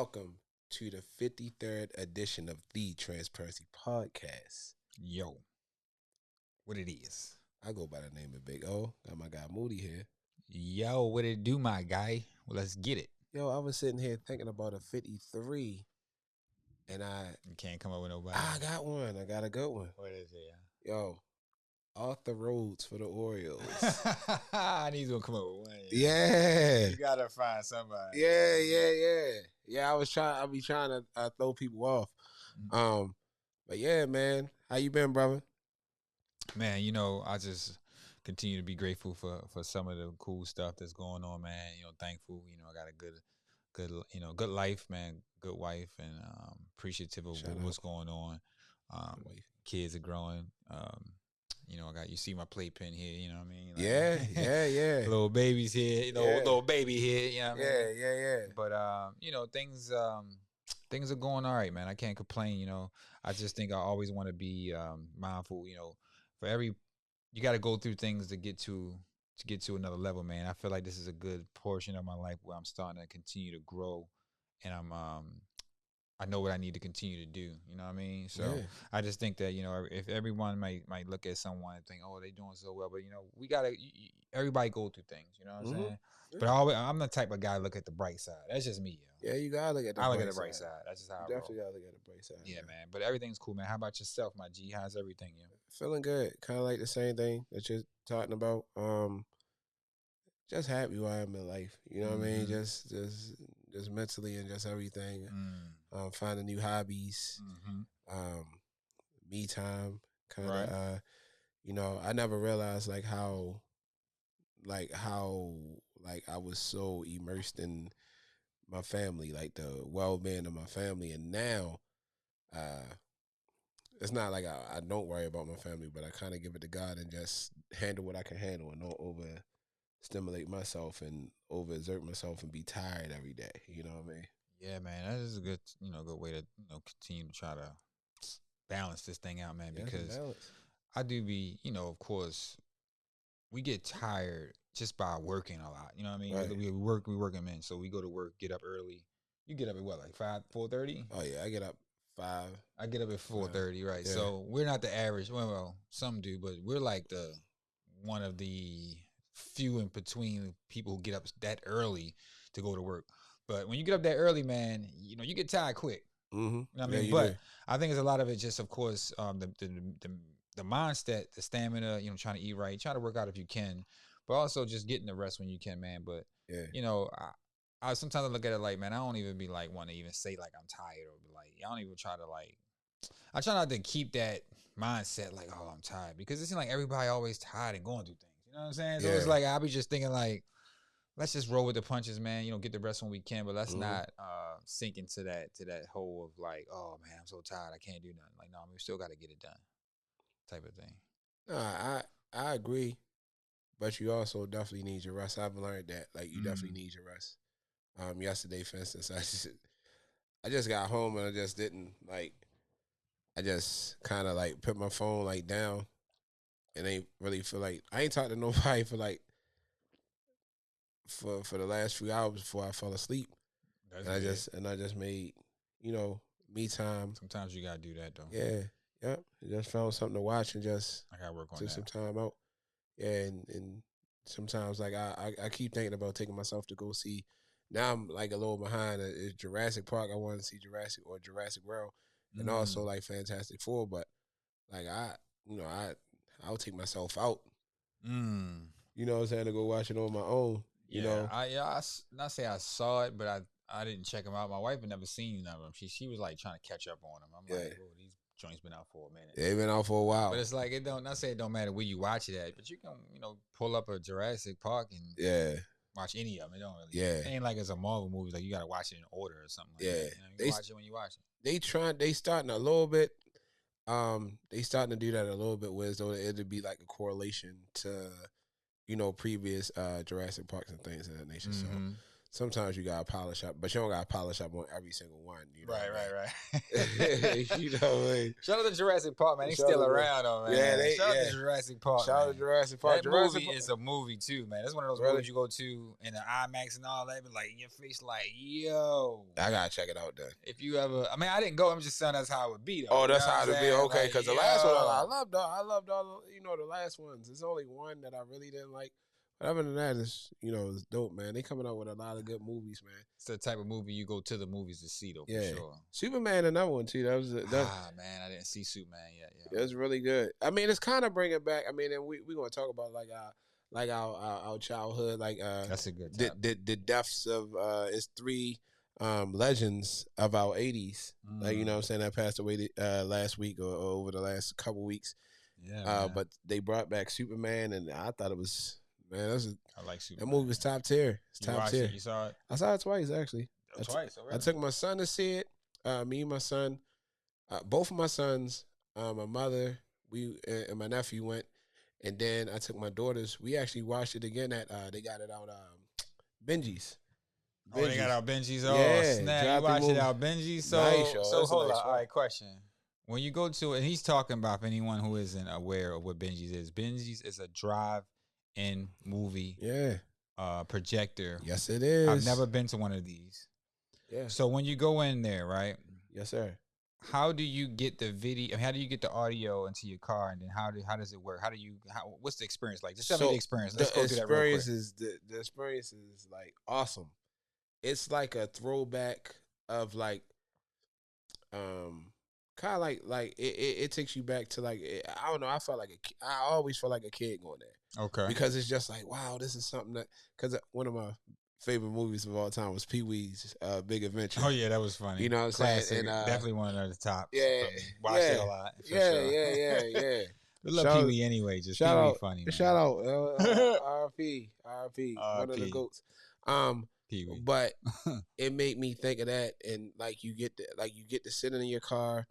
welcome to the 53rd edition of the Transparency Podcast. Yo, what it is? I go by the name of Big O. Got my guy Moody here. Yo, what it do, my guy? Well, let's get it. Yo, I was sitting here thinking about a 53, and You can't come up with nobody. I got one. I got a good one. What is it? Yo, Arthur Rhodes for the Orioles. I need to come up with one. Yeah. You gotta find somebody. Yeah, I be trying to throw people off. But yeah, man. How you been, brother? Man, I just continue to be grateful for some of the cool stuff that's going on, man. Thankful. I got a good life, man. Good wife, and appreciative of what's going on. Kids are growing. You see my playpen here, you know what I mean? Yeah. Little babies here, little baby here, you know what I mean? Yeah. But things are going all right, man. I can't complain, I just think I always want to be mindful, you got to go through things to get to another level, man. I feel like this is a good portion of my life where I'm starting to continue to grow, and I know what I need to continue to do. You know what I mean? So yeah. I just think that, if everyone might look at someone and think, oh, they doing so well, but we gotta. Everybody go through things. You know what I'm saying? Yeah. But I'm the type of guy look at the bright side. That's just me. Yo. Yeah, you gotta look at the. I look at the bright side. That's just how I definitely gotta look at the bright side. Yeah, man. But everything's cool, man. How about yourself, my G? How's everything, yo? Feeling good. Kind of like the same thing that you're talking about. Just happy where I am in life. You know what I mean? Just mentally and just everything. Finding new hobbies. Me time. Kind of. Right. I never realized how I was so immersed in my family, like the well-being of my family, and now, it's not like I don't worry about my family, but I kind of give it to God and just handle what I can handle and don't overstimulate myself and overexert myself and be tired every day. You know what I mean? Yeah, man, that is a good, good way to continue to try to balance this thing out, man. Because I do be, of course, we get tired just by working a lot. You know what I mean? Right. We working men, so we go to work, get up early. You get up at what, like 4:30? Oh yeah, I get up 5. I get up at 4:30, right? Yeah. So we're not the average. Well, some do, but we're like one of the few in between people who get up that early to go to work. But when you get up that early, man, you get tired quick. Mm-hmm. You know what I mean? But I think it's a lot of it just, of course, the mindset, the stamina, trying to eat right, try to work out if you can, but also just getting the rest when you can, man. But, I sometimes look at it like, man, I don't even be like, want to even say like I'm tired or be like, I don't even try to I try not to keep that mindset like, oh, I'm tired, because it seems like everybody always tired and going through things. You know what I'm saying? So it's like, I'll be just thinking like, let's just roll with the punches, man. Get the rest when we can, but let's not sink into that hole of like, oh man, I'm so tired, I can't do nothing. Like, no, we still got to get it done, type of thing. No, I agree, but you also definitely need your rest. I've learned that, like, you definitely need your rest. Yesterday, for instance, I just got home and I just didn't I just kind of put my phone down and ain't really feel like I ain't talked to nobody for for the last few hours before I fell asleep. I just made me time. Sometimes you gotta do that though. Yeah, yep. Just found something to watch and just I gotta work on took some time out. Yeah, and sometimes I keep thinking about taking myself to go see. Now I'm a little behind. It's Jurassic Park. I want to see Jurassic World, and also Fantastic Four. But I'll take myself out. You know what I'm saying, to go watch it on my own. I not say I saw it, but I didn't check them out. My wife had never seen none of them. She was trying to catch up on them. I'm like, oh, these joints been out for a minute. They've been out for a while. But it's like, it don't matter where you watch it at, but you can pull up a Jurassic Park and watch any of them. It don't really. Yeah. It ain't like it's a Marvel movie, like you gotta watch it in order or something like that. You watch it when you watch it. They starting a little bit. They starting to do that a little bit, where it'd be like a correlation to previous Jurassic Parks and things of that nature. sometimes you gotta polish up, but you don't gotta polish up on every single one. You know Right. you know what I mean? Shout out to Jurassic Park, man. They still around, though, man. Shout out to Jurassic Park, Shout out to Jurassic Park. That movie is a movie too, man. That's one of those movies you go to in the IMAX and all that, but like in your face, like, yo. I gotta check it out then. If you ever, I mean, I didn't go. I'm just saying that's how it would be, though. Oh, that's how it would be. Okay, because the last one I loved all. You know, the last ones. There's only one that I really didn't like. But other than that, it's it's dope, man. They coming out with a lot of good movies, man. It's the type of movie you go to the movies to see, though, for sure. Superman, another one too. That was man, I didn't see Superman yet. Yeah, it was really good. I mean, it's kind of bringing back. I mean, and we're gonna talk about our childhood, like that's a good the deaths of it's three legends of our 80s. Like, you know what I'm saying, that passed away last week or over the last couple weeks. Yeah, but they brought back Superman, and I thought it was. Man, I like Superman. That movie was top tier. It's top tier. You saw it? I saw it twice, actually. Twice? Oh, really? I took my son to see it. Me and my son, both of my sons, my mother, and my nephew went. And then I took my daughters. We actually watched it again at, they got it out Benji's. Oh, they got out Benji's? Oh, yeah, snap. You watched it out Benji's? So, nice, so hold on. All right, question. When you go to, and he's talking about, for anyone who isn't aware of what Benji's is a drive-in movie projector. Yes, it is. I've never been to one of these. Yeah. So when you go in there, right? Yes, sir. How do you get the video? How do you get the audio into your car, and then how does it work? What's the experience like? Just tell me the experience. Let's go through that real quick. The experience is like awesome. It's like a throwback of like, kind of like it takes you back to like, I don't know. I always felt like a kid going there. Okay. Because it's just like, wow, this is something that, because one of my favorite movies of all time was Pee-wee's Big Adventure. Oh yeah, that was funny. You know what I'm saying? And definitely one of the top. Yeah, watched it a lot. Yeah. We love Pee-wee anyway. Just Pee-wee funny. Man. Shout out, RP, one of the goats. Pee-wee. But it made me think of that, and like you get to sit in your car.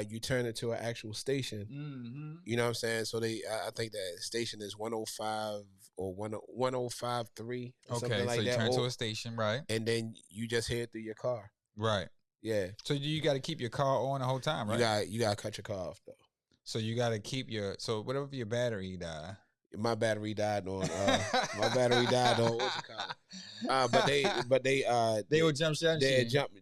You turn it to an actual station. Mm-hmm. You know what I'm saying? So I think that station is 105 or 1053 or something like that. So you turn to a station, right? And then you just head through your car. Right. Yeah. So you got to keep your car on the whole time, right? You got to cut your car off, though. So you got to keep whatever your battery die. My battery died on what you call it? But they will jump shot. They got the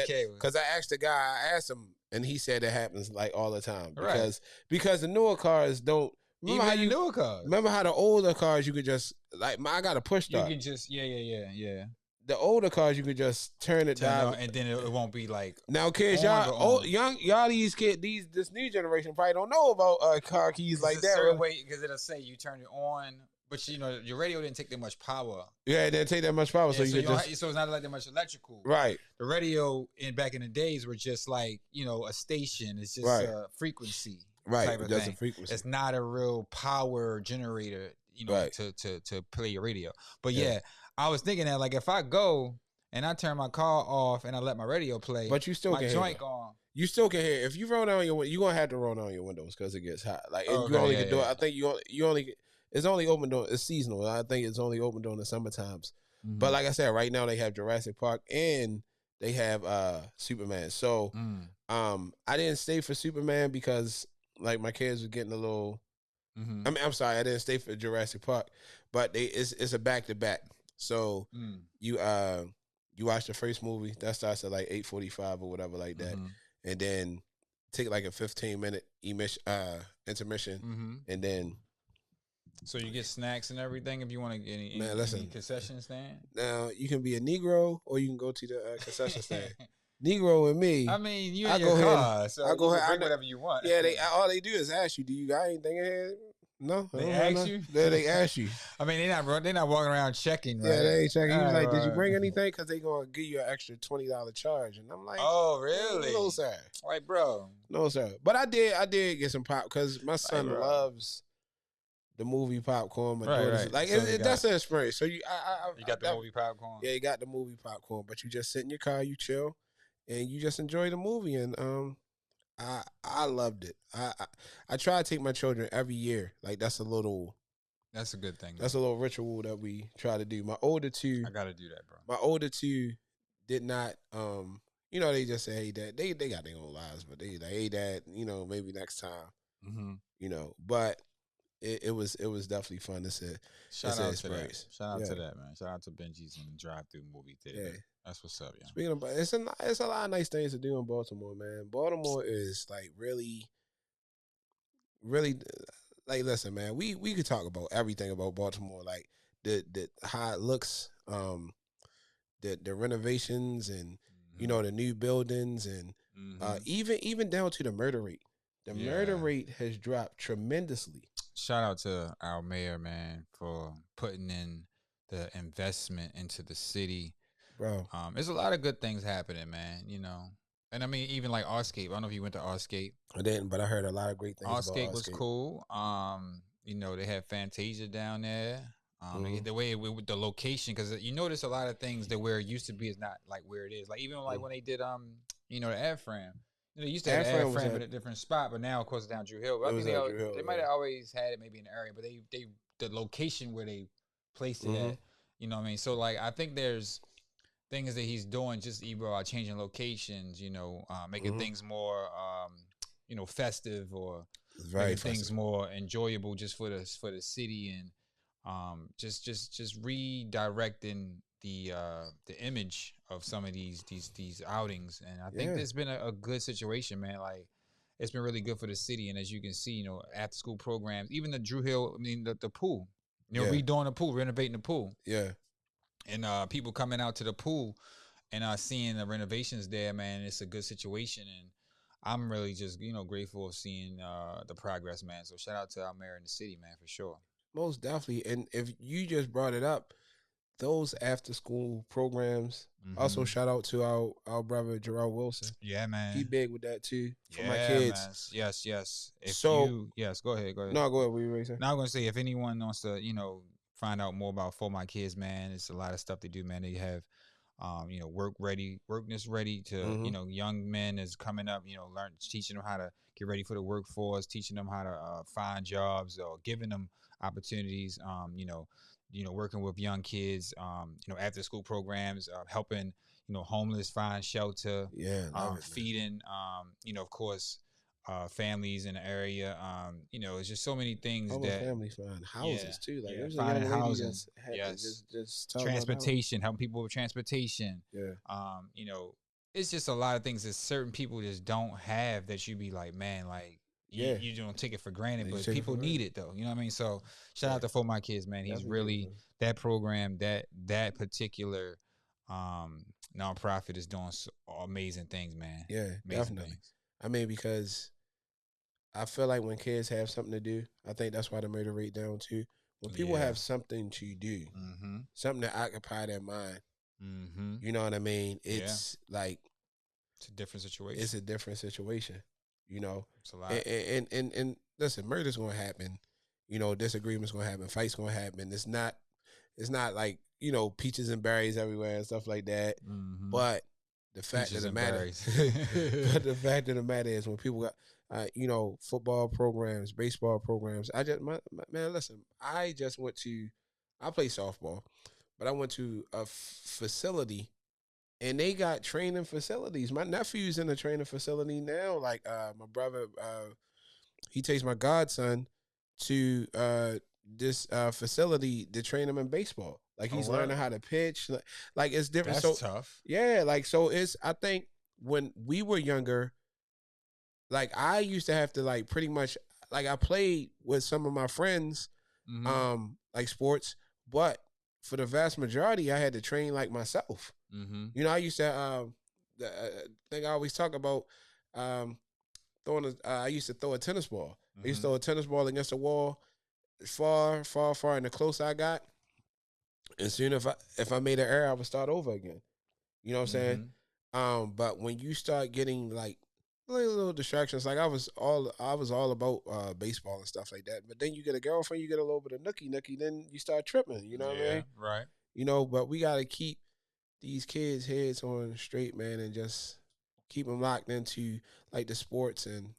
cable. Because I asked the guy, I asked him, and he said it happens like all the time because the newer cars don't. Remember how the older cars you could just like I got a push start. You can just yeah. The older cars you could just turn it down, and then it won't be like now kids this new generation probably don't know about car keys like that. Certain way, because it'll say you turn it on, but your radio didn't take that much power. Yeah, it didn't take that much power, so it's not like that much electrical. Right. The radio back in the days were just like a station. It's just a frequency. Right. Type of thing. A frequency. It's not a real power generator. To play your radio. But yeah, I was thinking that like if I go and I turn my car off and I let my radio play, but you still my can joint on. You still can hear. If you roll down you're gonna have to roll down your windows because it gets hot. Like you only can do it. I think you only it's only open during it's seasonal. I think it's only open during the summer times. Mm-hmm. But like I said, right now they have Jurassic Park and they have Superman. So I didn't stay for Superman because like my kids were getting a little. Mm-hmm. I mean, I'm sorry, I didn't stay for Jurassic Park, but it's a back to back. So you watch the first movie that starts at like 8:45 or whatever like that, and then take like a 15-minute intermission, and then. So you get snacks and everything if you want to get any concession stand. Now you can be a Negro or you can go to the concession stand. Negro and me. I mean, you in your car, so I go ahead. Bring whatever you want. Yeah, all they do is ask you, "Do you got anything in here?" No, they ask you. They ask you. I mean, they're not walking around checking. Right? Yeah, they ain't checking. He was like, "Did you bring anything?" Because they gonna give you an extra $20 charge, and I'm like, "Oh, really? No, sir. Like, bro, no, sir." But I did get some pop because my son loves the movie popcorn. Right. Like so that's an experience. So you got the movie popcorn. Yeah, you got the movie popcorn, but you just sit in your car, you chill, and you just enjoy the movie. And I loved it. I try to take my children every year. Like that's a little That's a good thing, That's man. a little ritual that we try to do. My older two, I gotta do that, bro. did not. You know, they just say, "Hey, dad." They got their own lives, but they like, "Hey, dad." You know, maybe next time. Mm-hmm. You know, but it was definitely fun. It's Shout an out to that. experience. Shout out Yeah, to that, man. Shout out to Benji's and Drive Through Movie yeah. Theater. That's what's up, yo. Speaking of, it's a lot of nice things to do in Baltimore, man. Baltimore is like really, really like. Listen, man, we could talk about everything about Baltimore, like the how it looks, the renovations and Mm-hmm. the new buildings and Mm-hmm. even down to the murder rate. The murder Yeah. rate has dropped tremendously, Shout out to our mayor, man, for putting in the investment into the city. bro. There's a lot of good things happening, man. And I mean, even like Arscape. I don't know if you went to Arscape. I didn't, but I heard a lot of great things about Arscape was Outscape. cool. They had Fantasia down there. Mm-hmm. The way with the location, because you notice a lot of things that where it used to be is not like where it is. Like even like when they did the AirFrame. They used to have the Afram was AirFrame at in a different spot, but now of course it's down Drew Hill. But it I mean was at Drew they Hill, might have always had it maybe in the area, but they the location where they placed yeah. it Mm-hmm. at, you know what I mean? So like I think there's things that he's doing just either changing locations, making Mm-hmm. things more festive or It's very making things festive. more enjoyable just for the city and just redirecting the image of some of these outings. And I think Yeah, there's been a good situation, man. Like it's been really good for the city. And as you can see, after school programs, even the Drew Hill, I mean the pool, yeah, redoing the pool, renovating the pool, yeah. and people coming out to the pool and seeing the renovations there, man. It's a good situation, and I'm really just grateful of seeing the progress, man. So shout out to our mayor in the city, man, for sure. Most definitely. And if you just brought it up, those after school programs. Also, Mm-hmm. shout out to our brother Gerald Wilson. Yeah, He man. big with that too for my Yeah, kids. man. Yes, yes. So Yes, go ahead, go ahead. no, go ahead. What you raising? Now I'm gonna say if anyone wants to, find out more about For My Kids, man, it's a lot of stuff they do, man. They have workness ready to, Mm-hmm. young men is coming up, teaching them how to get ready for the workforce, teaching them how to find jobs or giving them opportunities, working with young kids, after school programs, helping, homeless find shelter, Yeah, love it, man. feeding, of course, families in the area. It's just so many things All my that, family find yeah, houses too. Like there yeah, was a finding young lady housing, just had yes, just talking about the house. transportation, helping people with transportation. Yeah, Um, you know, it's just a lot of things that certain people just don't have that you be like, man, like yeah. you don't take it for granted, They just but take it for people need granted. it though. You know what I mean? So shout Yeah, out to For My Kids, man. He's definitely do, really man. that program, that particular um nonprofit is doing amazing things, man. Yeah, Amazing definitely. things. I mean, because I feel like when kids have something to do, I think that's why the murder rate down too. When people Yeah. have something to do, Mm-hmm. something to occupy their mind, Mm-hmm. you know what I mean? Yeah. It's like It's a different it's situation. a different situation, you know. It's a lot. And listen, murder's gonna happen, disagreements gonna happen, fights gonna happen. It's not like peaches and berries everywhere and stuff like that. Mm-hmm. But the fact of Peaches the and matter, berries. but the fact of the matter is when people got, football programs, baseball programs. Man, listen, I play softball, but I went to a facility and they got training facilities. My nephew's in a training facility now. Like my brother, he takes my godson to this facility to train him in baseball. Like Oh, he's learning word. how to pitch. Like it's different. That's So tough. yeah, like so it's. I think when we were younger, like I used to have to like pretty much like I played with some of my friends, Mm-hmm. like sports, but for the vast majority, I had to train like myself. Mm-hmm. I used to thing I always talk about um I used to throw a tennis ball. I used Mm-hmm. to throw a tennis ball against the wall, far, far, far, and the closer I got, and soon if I made an error, I would start over again. You know what I'm saying? Mm-hmm. But when you start getting like little distractions, like I was all about baseball and stuff like that. But then you get a girlfriend, you get a little bit of nookie, then you start tripping. You know what I Yeah. mean? Right. But we gotta keep these kids' heads on straight, man, and just keep them locked into like the sports. And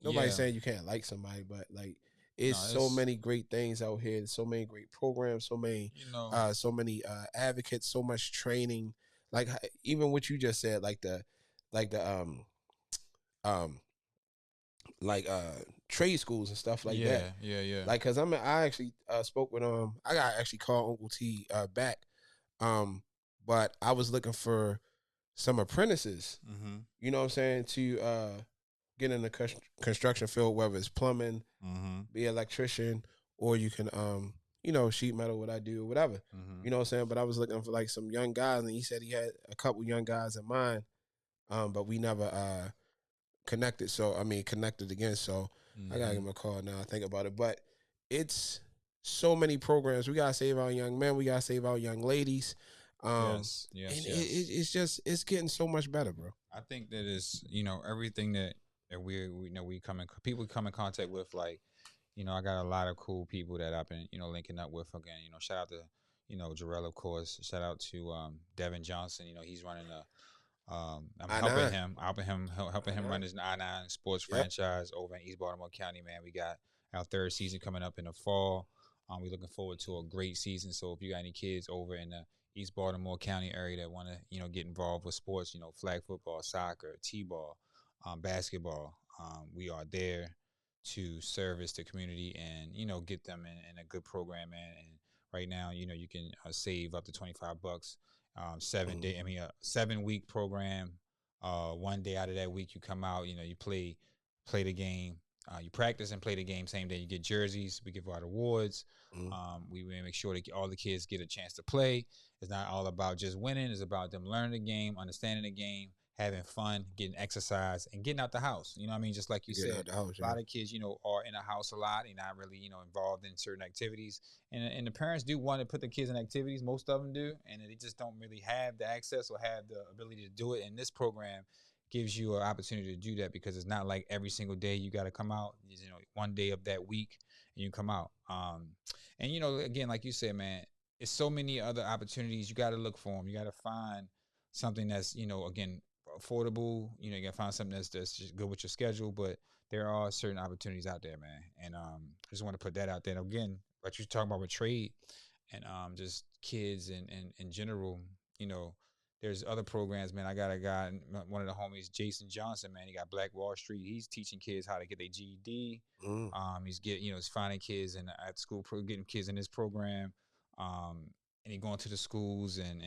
nobody's Yeah. saying you can't like somebody, but like It's No, so it's many great things out here. So many great programs. you know, So many advocates. So much training. Like even what you just said, like the um like trade schools and stuff like that. yeah, yeah, yeah. Like, cause I actually spoke with I got actually called Uncle T back. Um, but I was looking for some apprentices. Mm-hmm. You know what I'm saying, to get in the construction field, whether it's plumbing, Mm-hmm. be an electrician, or you can sheet metal, what I do, or whatever. Mm-hmm. You know what I'm saying? But I was looking for like some young guys, and he said he had a couple young guys in mind. But we never connected. So I mean, connected again. So I gotta give Mm-hmm. him a call now. I think about it, but it's so many programs. We gotta save our young men. We gotta save our young ladies. Yes, And yes, yes. it's just it's getting so much better, bro. I think that is, everything that we know we come in people come in contact with, like, I got a lot of cool people that I've been, linking up with again. Shout out to, Jarrell, of course. Shout out to Devin Johnson. He's running a I'm I helping nine, him, helping I him run nine. his I-9 sports Yep. franchise over in East Baltimore County. Man, we got our third season coming up in the fall. We're looking forward to a great season. So if you got any kids over in the East Baltimore County area that want to, get involved with sports, flag football, soccer, t-ball, basketball, we are there to service the community and get them in a good program, man. And right now, you can save up to $25, 7 day. I Mm-hmm. mean, a 7 week program. One day out of that week, you come out. You play the game. You practice and play the game same day. You get jerseys. We give out awards. Mm-hmm. We make sure that all the kids get a chance to play. It's not all about just winning. It's about them learning the game, understanding the game, having fun, getting exercise, and getting out the house. You know what I mean? Just like you Get said, out the house, a yeah. lot of kids, are in a house a lot. They're not really, involved in certain activities. And the parents do want to put the kids in activities. Most of them do. And they just don't really have the access or have the ability to do it. And this program gives you an opportunity to do that because it's not like every single day you got to come out. One day of that week and you come out. And again, like you said, man, it's so many other opportunities. You got to look for them. You got to find something that's again affordable. You got to find something that's just good with your schedule. But there are certain opportunities out there, man. And I just want to put that out there. And again, what you're talking about with trade and just kids and in general, you know, there's other programs, man. I got a guy, one of the homies, Jason Johnson, man. He got Black Wall Street. He's teaching kids how to get their GED. Mm-hmm. He's finding kids at school, getting kids in this program. And he going to the schools and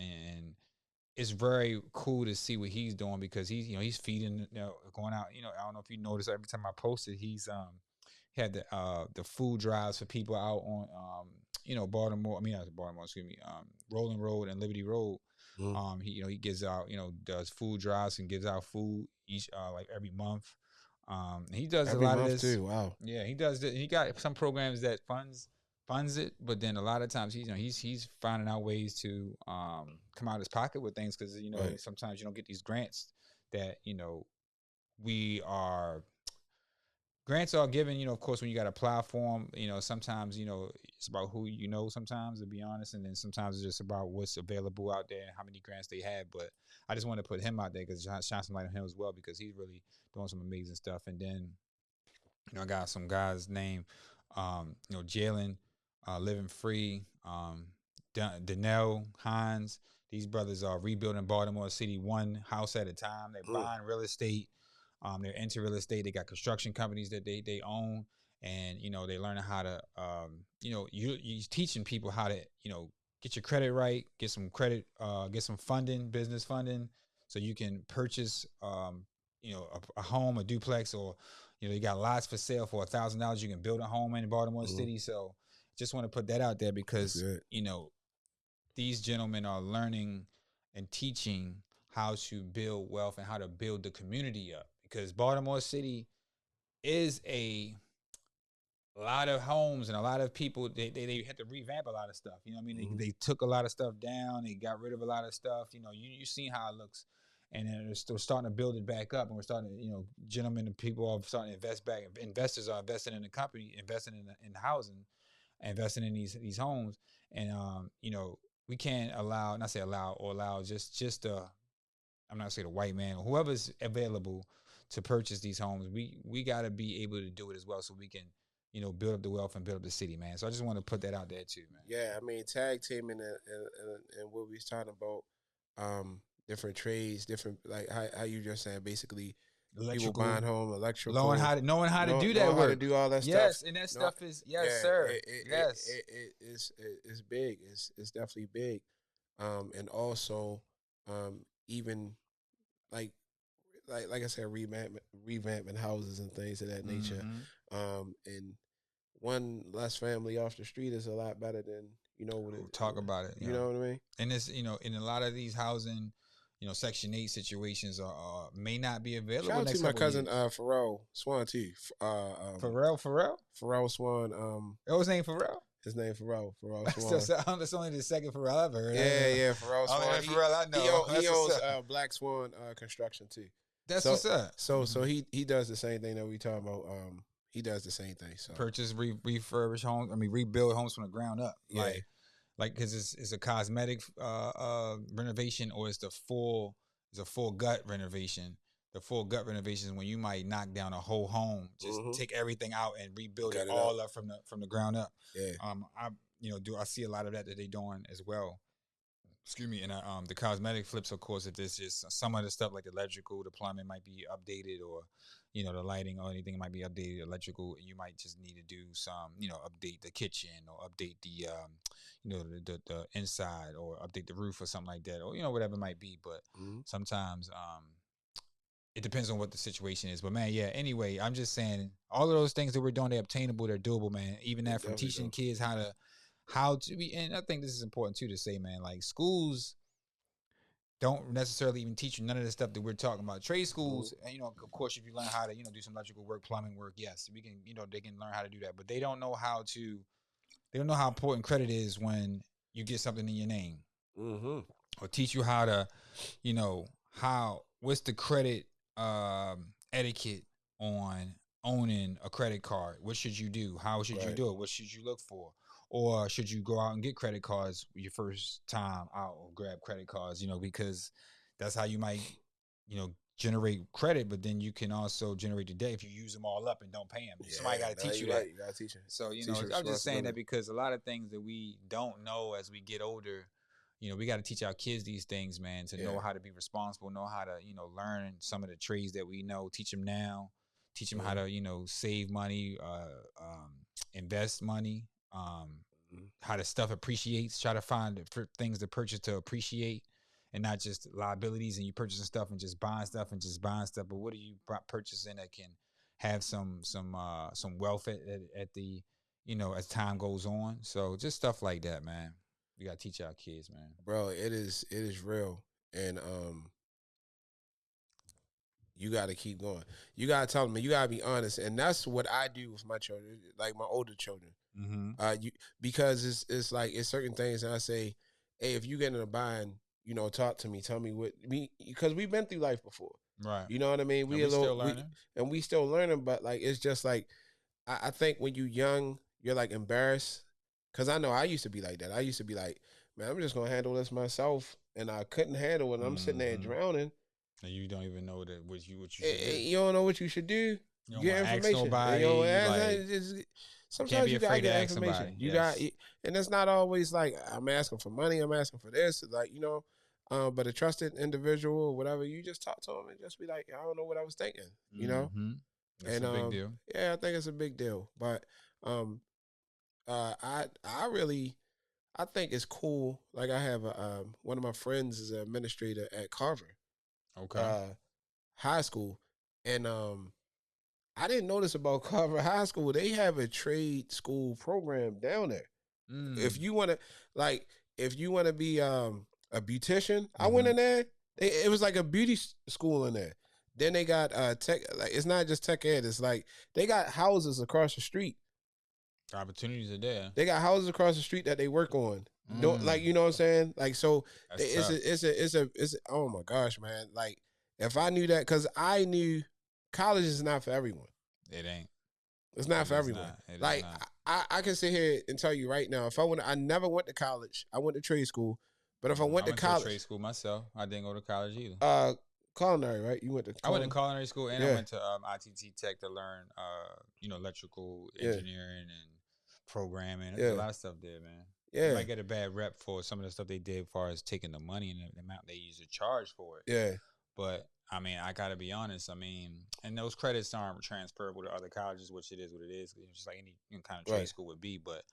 it's very cool to see what he's doing because he's feeding, going out. I don't know if you noticed every time I posted, he's had the food drives for people out on Baltimore. I mean, not Baltimore. Excuse me, Rolling Road and Liberty Road. Mm-hmm. He gives out, does food drives and gives out food each like every month. He does a Every lot of month this. too. Wow. Yeah, he does. He got some programs that funds it, but then a lot of times he's finding out ways to come out of his pocket with things because Right. sometimes you don't get these grants that we are grants are given, of course, when you got to apply for them. Sometimes, it's about who sometimes, to be honest. And then sometimes it's just about what's available out there and how many grants they have. But I just want to put him out there because shine some light on him as well because he's really doing some amazing stuff. And then, I got some guys named, Jalen, Living Free, Danelle Hines. These brothers are rebuilding Baltimore City one house at a time. They're Mm-hmm. buying real estate. They're into real estate. They got construction companies that they own, and they learning how to, you're teaching people how to, get your credit right, get some credit, get some funding, business funding, so you can purchase, a home, a duplex, or you got lots for sale for $1,000. You can build a home in Baltimore Mm-hmm. City. So just want to put that out there That's because good. these gentlemen are learning and teaching how to build wealth and how to build the community up because Baltimore City is a lot of homes and a lot of people. They had to revamp a lot of stuff. I mean, Mm-hmm. they took a lot of stuff down. They got rid of a lot of stuff. You seen how it looks, and then they're still starting to build it back up. And we're starting to, gentlemen and people are starting to invest back. Investors are investing in the company, investing in the housing, investing in these homes. And we can't allow, not say allow or allow, just I'm not saying the white man or whoever's available to purchase these homes. We got to be able to do it as well, so we can build up the wealth and build up the city, man. So I just want to put that out there too, man. Yeah, I mean tag teaming and what we was talking about, different trades, different like how you just saying basically people Electrical, buying home knowing electrical, how to do that knowing how to work. do all that stuff. Yes, and that No, stuff is yes, yeah, sir. Yes. it's big. It's definitely big. And also, even like like I said, revamping houses and things of that nature. Mm-hmm. And one less family off the street is a lot better than what it. We'll talk about it. You know what I mean? And this, in a lot of these housing, Section 8 situations may not be available Shout out to next my couple of cousin years. Pharrell Swan too. Pharrell Swan. That was named Pharrell. His name Pharrell Swan. That's only the second Pharrell I ever heard. Yeah, Pharrell Swan. Only Pharrell I know. He owns Black Swan Construction too. That's what's up. So he does the same thing that we talking about. He does the same thing. So purchase, refurbish homes. I mean, rebuild homes from the ground up. Yeah. Like because it's a cosmetic renovation, or it's a full gut renovation. The full gut renovation is when you might knock down a whole home, just take everything out and rebuild it all up from the ground up. Yeah. I see a lot of that they're doing as well. Excuse me. And the cosmetic flips, of course, if there's just some of the stuff like the electrical, the plumbing might be updated, or the lighting or anything might be updated, electrical. You might just need to do some, update the kitchen, or update the the inside, or update the roof or something like that, or whatever it might be. But sometimes it depends on what the situation is. But man, yeah. Anyway, I'm just saying all of those things that we're doing, they're obtainable, they're doable, man. Even that from teaching kids how to be, and I think this is important too to say, man. Like schools don't necessarily even teach you none of the stuff that we're talking about. Trade schools, and of course, if you learn how to do some electrical work, plumbing work, yes, we can they can learn how to do that. But they don't know how important credit is when you get something in your name, or teach you how to, what's the credit etiquette on owning a credit card. What should you do? How should you do it? What should you look for? Or should you go out and get credit cards your first time out, or grab credit cards, because that's how you might, generate credit, but then you can also generate the debt if you use them all up and don't pay them. Somebody got to teach you that. You got to teach them. So, I'm just saying that because a lot of things that we don't know as we get older, we got to teach our kids these things, man, to know how to be responsible, know how to, learn some of the trades that we know, teach them now, teach them how to, save money, invest money, how the stuff appreciates, try to find things to purchase to appreciate, and not just liabilities, and you purchasing stuff and just buying stuff. But what are you purchasing that can have some wealth at the, as time goes on? So just stuff like that, man. We got to teach our kids, man. Bro, it is real. And you got to keep going. You got to tell them, you got to be honest. And that's what I do with my children, like my older children. Because it's like, it's certain things, and I say, hey, if you get in a bind, talk to me, tell me what me, because we've been through life before, right? You know what I mean? We still learning, and we still learning. But like, it's just like, I think when you young, you're like embarrassed, because I know I used to be like that. I used to be like, man, I'm just gonna handle this myself, and I couldn't handle it. And I'm sitting there drowning, and you don't even know that what you should do. You don't know what you should do. You don't get information. Nobody, sometimes you gotta get information. You got, and it's not always like I'm asking for money. I'm asking for this, like but a trusted individual or whatever, you just talk to them and just be like, I don't know what I was thinking, That's a big deal. Yeah, I think it's a big deal. But I think it's cool. Like I have one of my friends is an administrator at Carver, high school, and I didn't notice about Carver High School. They have a trade school program down there. If you want to be a beautician, I went in there. It was like a beauty school in there. Then they got tech. Like, it's not just tech ed. It's like they got houses across the street. Opportunities are there. They got houses across the street that they work on. Don't, like, you know what I'm saying? Like, so it's oh my gosh, man. Like, if I knew that, because I knew college is not for everyone. It ain't. It's not for everyone. Like, I can sit here and tell you right now, if I never went to college. I went to trade school, but if I went to college, trade school myself, I didn't go to college either. culinary, right? You went to I went to culinary. culinary school and I Yeah, went to ITT Tech to learn, electrical yeah, engineering and programming. There's a yeah, lot of stuff there, man. It yeah, might get a bad rep for some of the stuff they did as far as taking the money and the amount they used to charge for it. yeah. But I mean, I gotta be honest. I mean, and those credits aren't transferable to other colleges, which it is what it is. It's just like any kind of trade Right. school would be. But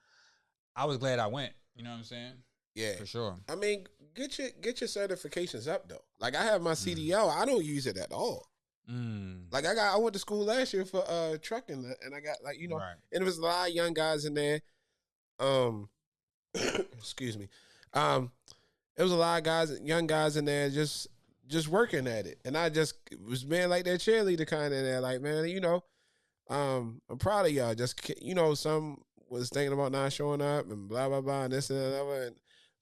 I was glad I went. You know what I'm saying? Yeah. For sure. I mean, get your certifications up though. Like I have my Mm. CDL. I don't use it at all. Mm. Like I went to school last year for trucking, and I got like Right. and there was a lot of young guys in there. Um, excuse me. Um, there was a lot of young guys in there, just working at it, and I just was being like that cheerleader kind of there, like man, I'm proud of y'all. Just some was thinking about not showing up and blah blah blah and this and that, and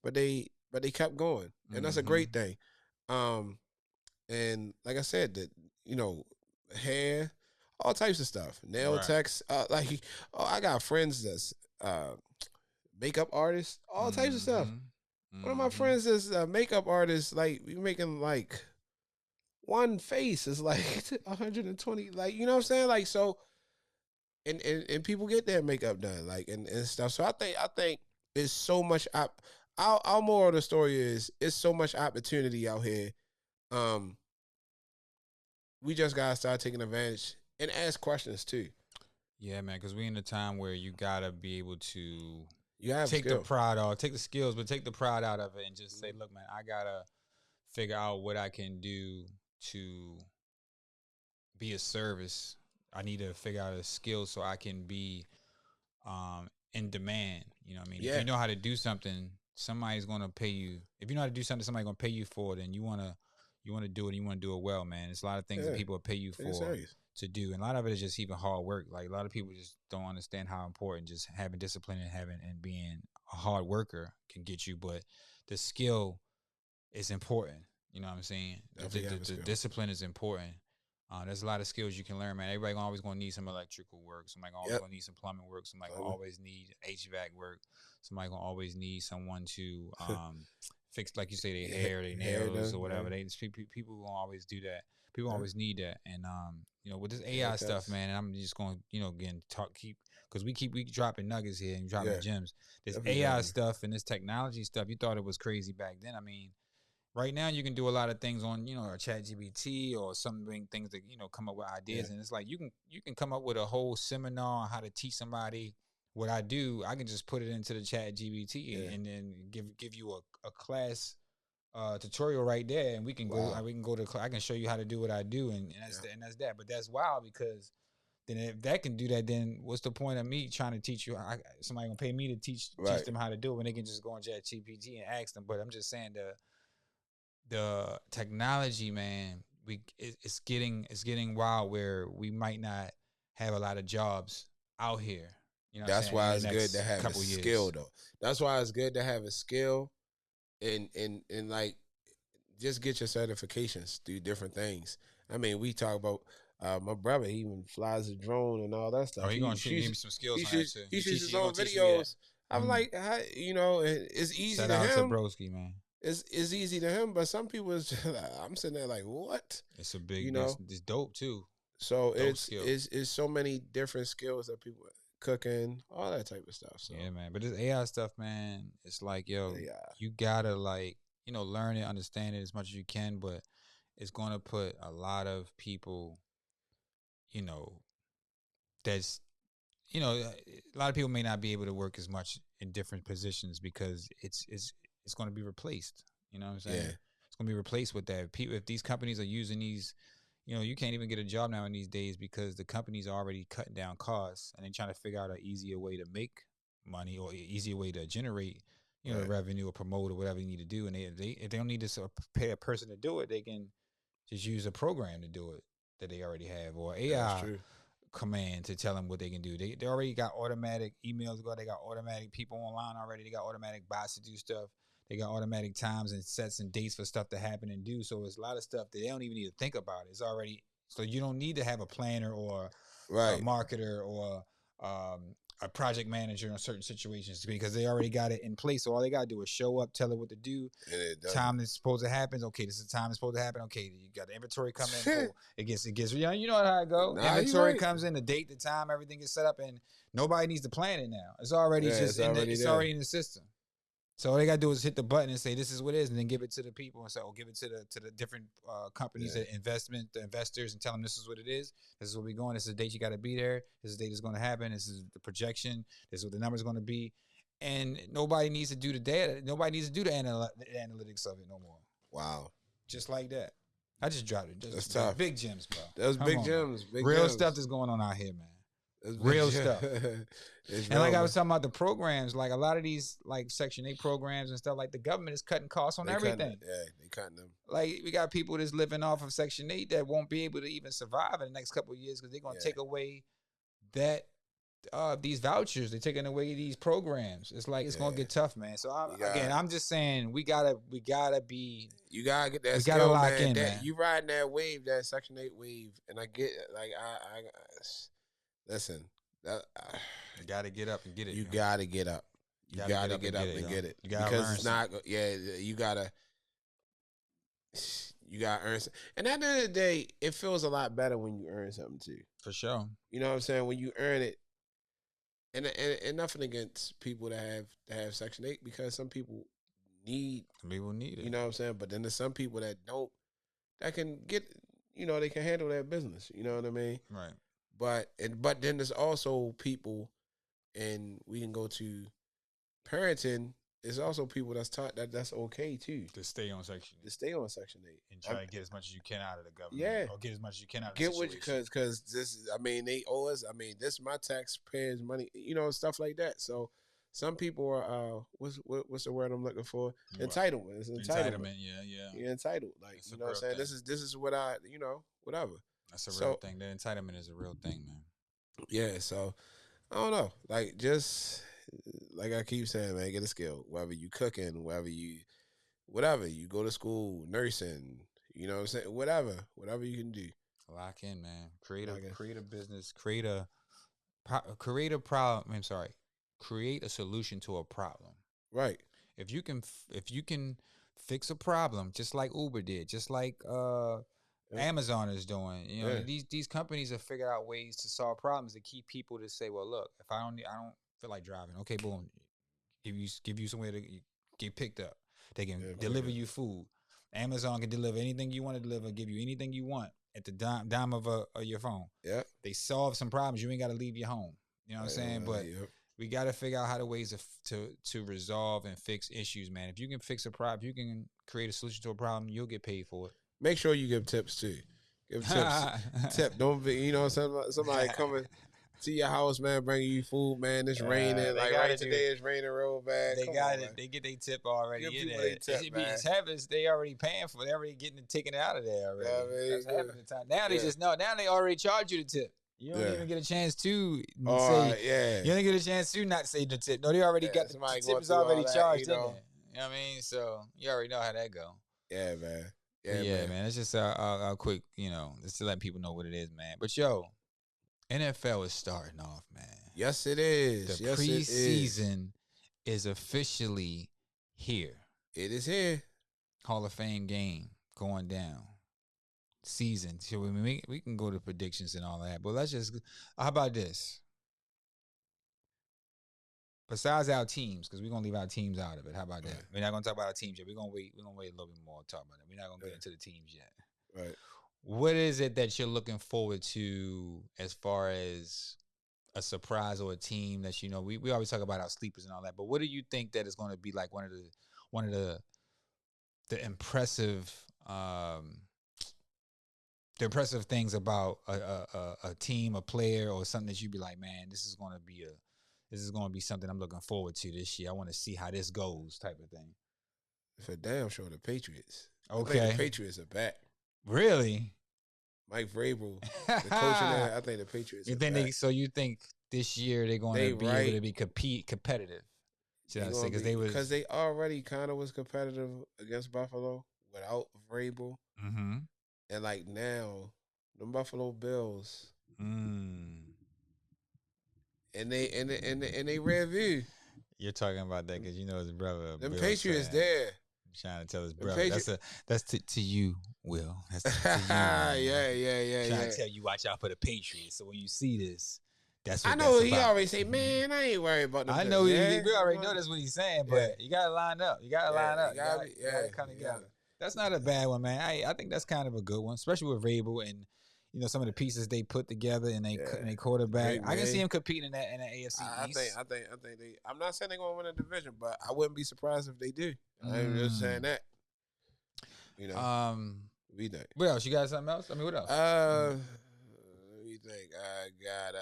but they kept going, and that's a Mm-hmm. great thing. And like I said, that you know, hair, all types of stuff, nail Right. techs. I got friends that's makeup artists, all types of stuff. Mm-hmm. One of my Mm-hmm. friends is a makeup artist. Like we making like one face is like 120. Like you know what I'm saying? Like so, and people get their makeup done, like and stuff. So I think it's so much. Our moral of the story is it's so much opportunity out here. Um, we just gotta start taking advantage and ask questions too. Yeah, man, because we in a time where you gotta be able to You have take the skill. pride off, take the skills, but take the pride out of it, and just say, Mhm. look, man, I gotta figure out what I can do to be a service. I need to figure out a skill so I can be in demand. You know what I mean? If Yeah, you know how to do something, somebody's gonna pay you. If you know how to do something, somebody's gonna pay you for it, and you wanna do it, and you wanna do it well, man. It's a lot of things that yeah. people will pay you Take it for serious. to do, and a lot of it is just even hard work. Like a lot of people just don't understand how important just having discipline and having and being a hard worker can get you, but the skill is important. You know what I'm saying? Definitely have a The skill. discipline is important. There's a lot of skills you can learn, man. Everybody always gonna need some electrical work. Somebody always Yep. gonna need some plumbing work. Somebody gonna Plumbing. always need HVAC work. Somebody gonna always need someone to fix, like you say, their Yeah, hair, their hair nails, or done. Yeah. whatever. People gonna always do that. People Yeah. always need that. And with this Hair AI stuff, cuts. man, and I'm just gonna, again, keep because we dropping nuggets here and dropping Yeah. gems. This Definitely AI dropping. stuff and this technology stuff, you thought it was crazy back then. I mean, right now you can do a lot of things on a chat gbt or something, things that come up with Yeah. ideas, and it's like you can come up with a whole seminar on how to teach somebody what I do. I can just put it into the chat gbt Yeah. and then give you a class tutorial right there, and Wow. we can go to I can show you how to do what I do, and Yeah. that's that. But that's wild, because then if that can do that, then what's the point of me trying to teach you? Somebody gonna pay me to teach Right. them how to do it when they can just go on chat gpt and ask them. But I'm just saying, the technology, man, it's getting wild, where we might not have a lot of jobs out here. You know what I'm That's saying? In why the it's good to next have a couple skill years. though. That's why it's good to have a skill and like just get your certifications, do different things. I mean, we talk about my brother. He even flies a drone and all that Oh, stuff. he gonna give me some skills on that too. He shoots his You gonna own teach me that? videos. I'm Mm. like, and it's easy Shout to out to him. Broski, man. It's easy to him, but some people is just, I'm sitting there like, what? It's a You big. know. It's dope too. So Dope skill. it's so many different skills that people cooking, all that type of stuff. So Yeah, man. But this AI stuff, man, it's like, yo, yeah, you gotta like, learn it, understand it as much as you can, but it's gonna put a lot of people, you know, that's a lot of people may not be able to work as much in different positions, because it's going to be replaced. You know what I'm saying? yeah, It's going to be replaced with that. People, if these companies are using these, you can't even get a job now in these days, because the companies are already cutting down costs, and they're trying to figure out an easier way to make money, or an easier way to generate, the right. revenue or promote or whatever you need to do. And they if they don't need to pay a person to do it, they can just use a program to do it that they already have, or Yeah, that's AI true. command to tell them what they can do. They already got automatic emails go. They got automatic people online already. They got automatic bots to do stuff. They got automatic times and sets and dates for stuff to happen and do. So it's a lot of stuff that they don't even need to think about. It's already, so you don't need to have a planner or a Right. marketer or a project manager in certain situations because they already got it in place. So all they gotta do is show up, tell it what to do. Time is supposed to happen. Okay, this is the time it's supposed to happen. Okay, you got the inventory come in. Boom. It gets. You know how it go. Nah, inventory comes in, the date, the time, everything gets set up, and nobody needs to plan it now. It's already just it's already in the system. So all they gotta do is hit the button and say this is what it is, and then give it to the people and say, "Oh, give it to the different companies, the investors, and tell them this is what it is. This is where we're going. This is the date you got to be there. This is the date is going to happen. This is the projection. This is what the numbers going to be." And nobody needs to do the data. Nobody needs to do the analytics of it no more. Wow, just like that. I just dropped it. That's tough. Big gems, bro. Those big gems. Real stuff that's going on out here, man. Real stuff. And like I was talking about the programs, like a lot of these like Section 8 programs and stuff, like the government is cutting costs on everything. They cutting them. Like we got people that's living off of Section 8 that won't be able to even survive in the next couple of years because they're going to take away that these vouchers. They're taking away these programs. It's like it's going to get tough, man. So I'm just saying we gotta be. You gotta get that. We gotta lock in, man. You riding that wave, that Section 8 wave, and I get like I listen. You gotta get up and get it. You gotta get up. You gotta get up and get it. Because it's not. Yeah, you gotta earn something. And at the end of the day, it feels a lot better when you earn something too. For sure. You know what I'm saying? When you earn it, and nothing against people that have Section 8 because some people need it. You know what I'm saying? But then there's some people that don't, that can get, they can handle their business. You know what I mean? Right. But then there's also people, and we can go to parenting. There's also people that's taught that that's okay too to stay on Section 8. And try to get as much as you can out of the government. Yeah. Or get as much as you can out of the situation. Because this is, they owe us. This is my taxpayers' money. Stuff like that. So some people are what's the word I'm looking for? Entitlement. It's entitlement. Yeah. You're entitled. Like you know what I'm saying. This is what I whatever. That's a real thing. The entitlement is a real thing, man. Yeah. So I don't know. Like just like I keep saying, man, get a skill. Whether you cooking, whatever you go to school, nursing. You know what I'm saying? Whatever you can do. Lock in, man. Create a business. Create a problem. I'm sorry. Create a solution to a problem. Right. If you can fix a problem, just like Uber did, just like Amazon is doing. These companies have figured out ways to solve problems to keep people to say, well, look, if I don't feel like driving, okay, boom, give you somewhere to get picked up. They can deliver you food. Amazon can deliver anything you want to deliver, give you anything you want at the dime of your phone. Yeah. They solve some problems. You ain't got to leave your home. You know what I'm saying? But we got to figure out how ways to resolve and fix issues, man. If you can fix a problem, if you can create a solution to a problem, you'll get paid for it. Make sure you give tips too. Give tips. Don't be, somebody coming to your house, man, bringing you food, man. It's raining. Like right today, it's raining real bad. They got it. They get their tip already in there. It's habits. They already paying for it. They already taking it out of there already. That's half the time. Now they just know. Now they already charge you the tip. You don't even get a chance to say. You don't get a chance to not say the tip. No, they already got the tip is already charged in there. You know what I mean? So you already know how that go. Yeah, man. Yeah, man. It's just a quick, just to let people know what it is, man. But NFL is starting off, man. Yes, it is. The preseason is officially here. It is here. Hall of Fame game going down. Season. So we can go to predictions and all that. But how about this? Besides our teams, because we're gonna leave our teams out of it. How about that? We're not gonna talk about our teams yet. We're gonna wait a little bit more to talk about it. We're not gonna get into the teams yet. Right. What is it that you're looking forward to as far as a surprise or a team that we always talk about our sleepers and all that, but what do you think that is going to be like one of the impressive things about a team, a player, or something that you'd be like, man, this is going to be something I'm looking forward to this year. I want to see how this goes, type of thing. For damn sure, the Patriots. Okay, I think the Patriots are back. Really? Mike Vrabel, the coach in there, I think the Patriots are back. So you think this year they're going to be able to be competitive? Because they already kind of was competitive against Buffalo without Vrabel. Mm-hmm. And like now, the Buffalo Bills, and they rear view. You're talking about that because you know his brother, Them Bills Patriots fan. there. Trying to tell his Them brother. That's to you, Will. That's to you, man. Trying to tell you, watch out for the Patriots. So when you see this, that's I what know that's he about. always say, "Man, I ain't worried about them." I know we already know that's what he's saying, but you gotta line up. You gotta line up. You gotta come together. That's not a bad one, man. I think that's kind of a good one, especially with Rabel and some of the pieces they put together and they quarterback. I can see him competing in that AFC East. I think they. I'm not saying they're gonna win a division, but I wouldn't be surprised if they do. I'm just saying that. We think. What else? You got something else? I mean, what else? Let me think. I got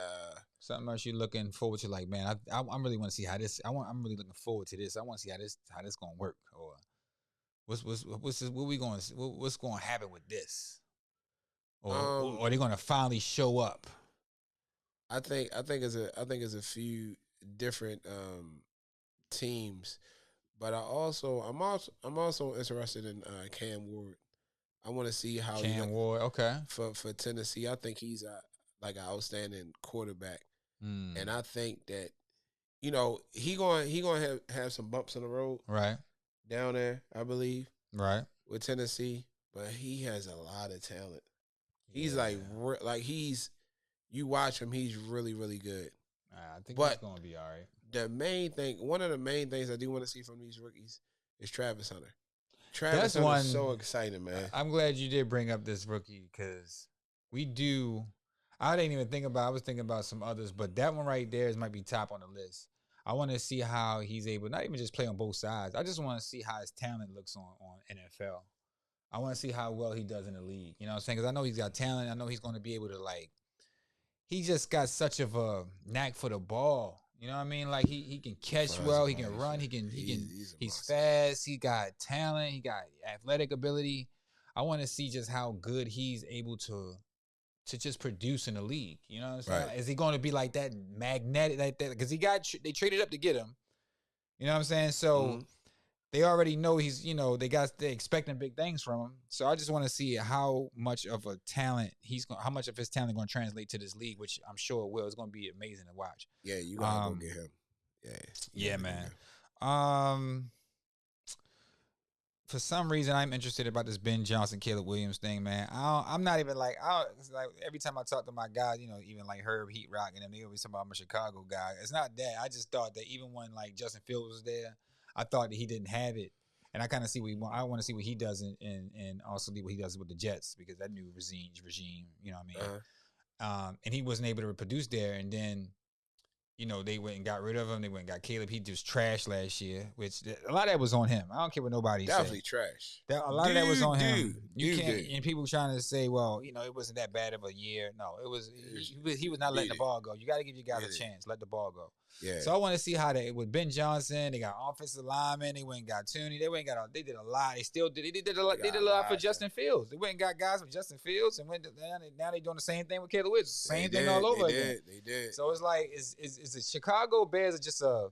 something else you're looking forward to. Like, man, I really want to see how this. I'm really looking forward to this. I want to see how this gonna work, or what's going to happen with this, or are they going to finally show up? I think it's a few different teams, but I'm also interested in Cam Ward. I want to see how Cam Ward, okay, for Tennessee. I think he's like an outstanding quarterback, and I think that he going to have some bumps in the road, right, down there. I believe, right, with Tennessee, but he has a lot of talent. He's like you watch him, he's really really good. I think he's going to be all right. One of the main things I do want to see from these rookies is Travis Hunter. Travis Hunter is so exciting, man. I'm glad you did bring up this rookie because we do. I didn't even think about. I was thinking about some others, but that one right there might be top on the list. I want to see how he's able, not even just play on both sides. I just want to see how his talent looks on NFL. I want to see how well he does in the league. You know what I'm saying? Because I know he's got talent. I know he's going to be able to he just got such of a knack for the ball. You know what I mean? Like he can catch well, he can run, he's fast, he got talent, he got athletic ability. I want to see just how good he's able to just produce in the league. You know what I'm saying? Right. Is he going to be like that magnetic like that? Because they traded up to get him. You know what I'm saying? So they already know they're expecting big things from him. So I just want to see how much of a talent how much of his talent going to translate to this league, which I'm sure it will. It's going to be amazing to watch. Yeah, you gotta go get him. Yeah, man. For some reason, I'm interested about this Ben Johnson, Caleb Williams thing, man. I'm not even it's like every time I talk to my guys, even like Herb, Heat Rock, and them, they always talk about I'm a Chicago guy. It's not that. I just thought that even when like Justin Fields was there, I thought that he didn't have it, and I kind of see I want to see what he does and also what he does with the Jets because that new regime, you know what I mean. And he wasn't able to produce there, and then. They went and got rid of him. They went and got Caleb. He just trashed last year, which a lot of that was on him. I don't care what nobody said. Definitely trash. A lot of that was on him. You can't. And people trying to say, well, it wasn't that bad of a year. No, it was. He was not letting the ball go. You got to give your guys a chance. Let the ball go. Yeah. So I want to see how with Ben Johnson. They got offensive linemen. They went and got Tooney. They did a lot. They still did. They did a lot for Justin Fields. They went and got guys for Justin Fields, and now they doing the same thing with Caleb Williams. Same thing all over again. They did. So it's like is the Chicago Bears just a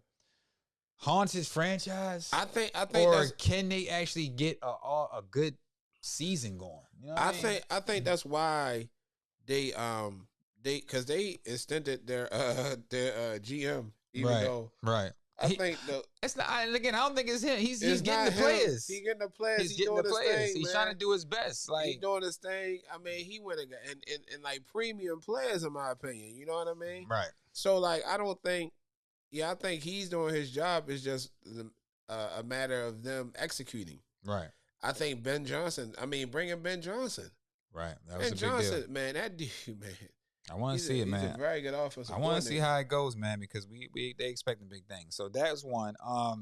haunted franchise? I think or can they actually get a good season going? You know what I think that's why they because they extended their GM even though I think it's not. Again, I don't think it's him. He's getting the players. He's getting the players. He's getting the players. He's trying to do his best. Like he's doing his thing. I mean, he went and like premium players in my opinion. You know what I mean? Right. So like, I don't think. Yeah, I think he's doing his job. It's just a matter of them executing. Right. I think Ben Johnson. I mean, bringing Ben Johnson. Right. That was Ben Johnson, man. That dude, man. I want to see it, man. He's a very good offensive. I want to see how it goes, man, because they expecting big things. So that's one. I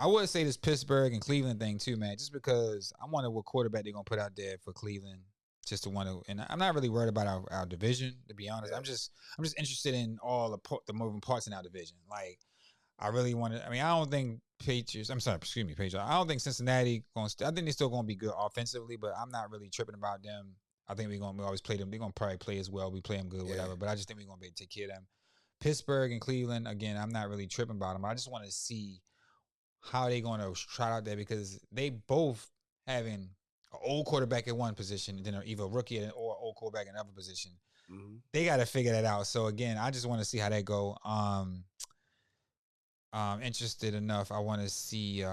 would say this Pittsburgh and Cleveland thing too, man, just because I wonder what quarterback they're gonna put out there for Cleveland. Just to want to, and I'm not really worried about our division, to be honest. Yeah. I'm just interested in all the moving parts in our division. Like, I really want to. I mean, I don't think Patriots. Patriots. I don't think Cincinnati going. I think they're still going to be good offensively, but I'm not really tripping about them. I think we always play them. They're going to probably play as well. We play them good, whatever. But I just think we're going to be able to take care of them. Pittsburgh and Cleveland, again, I'm not really tripping about them. I just want to see how they're going to try out there because they both having an old quarterback at one position and then either a rookie or old quarterback in another position. They got to figure that out. So again, I just want to see how that go. Interested enough. I want to see.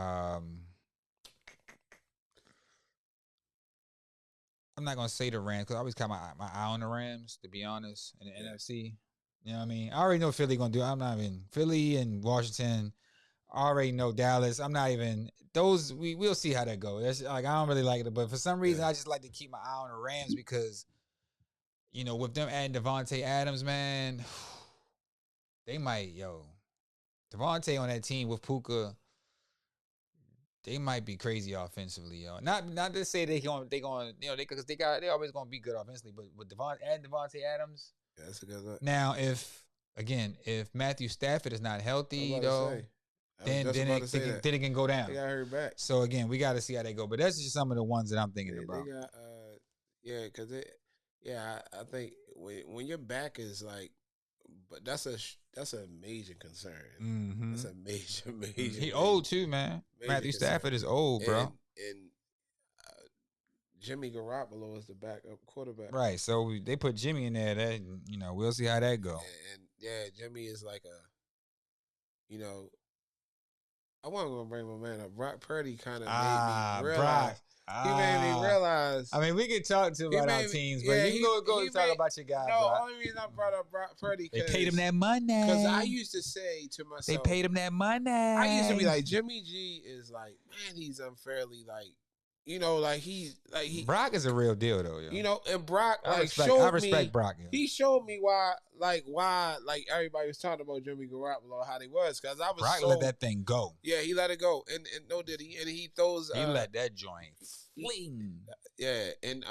I'm not gonna say the Rams because I always got my eye on the Rams, to be honest, in the NFC. You know what I mean? I already know Philly gonna do it. I'm not even Philly and Washington. I already know Dallas. I'm not even those. We'll see how that goes. That's like I don't really like it, but for some reason I just like to keep my eye on the Rams because with them adding Devontae Adams, man, they might Devontae on that team with Puka. They might be crazy offensively, yo. Not to say they going because they always gonna be good offensively, but with Devontae Adams, yeah, that's a good look. Now if Matthew Stafford is not healthy though, then it can go down. They got hurt back. So again, we got to see how they go. But that's just some of the ones that I'm thinking about. They got because I think when your back is like, but that's a major concern. Mm-hmm. That's a major. He old too, man. Matthew Stafford is old, bro. And Jimmy Garoppolo is the backup quarterback. Right. So they put Jimmy in there. That we'll see how that go. And Jimmy is like I wasn't gonna bring my man up. Brock Purdy kind of made me realize. He made me realize. I mean, we can talk about our teams, but you can go talk about your guy. No, the only reason I brought up Brock Purdy they paid him that money. Because I used to say to myself, they paid him that money. I used to be like, Jimmy G is like, man, he's unfairly like. Brock is a real deal though, yo. And Brock I respect Brock. Yo. He showed me why everybody was talking about Jimmy Garoppolo how they was because I was Brock let that thing go. Yeah, he let it go, and no did he, and he throws. He let that joint fling. Yeah, and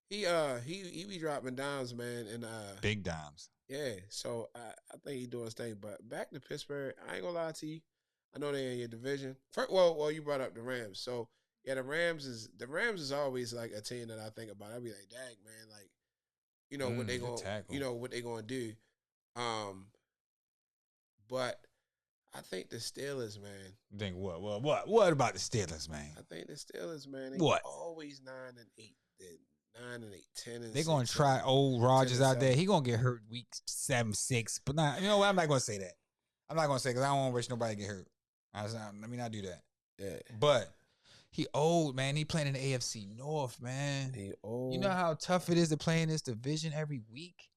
he be dropping dimes, man, and big dimes. Yeah, so I think he doing his thing. But back to Pittsburgh, I ain't gonna lie to you. I know they're in your division. Well, you brought up the Rams, so. Yeah, the Rams is always like a team that I think about. I'll be like, dang, man, like, what they going, what they gonna do. But I think the Steelers, man. You think what about the Steelers, man? I think the Steelers, man. They always 9-8, 9-8, 10-6. They gonna try old Rodgers out there. He gonna get hurt week 7-6. But not, you know what? I'm not gonna say that. I'm not gonna say because I don't want to wish nobody get hurt. Let me not do that. Yeah, but. He old, man. He playing in the AFC North, man. He old. You know how tough it is to play in this division every week?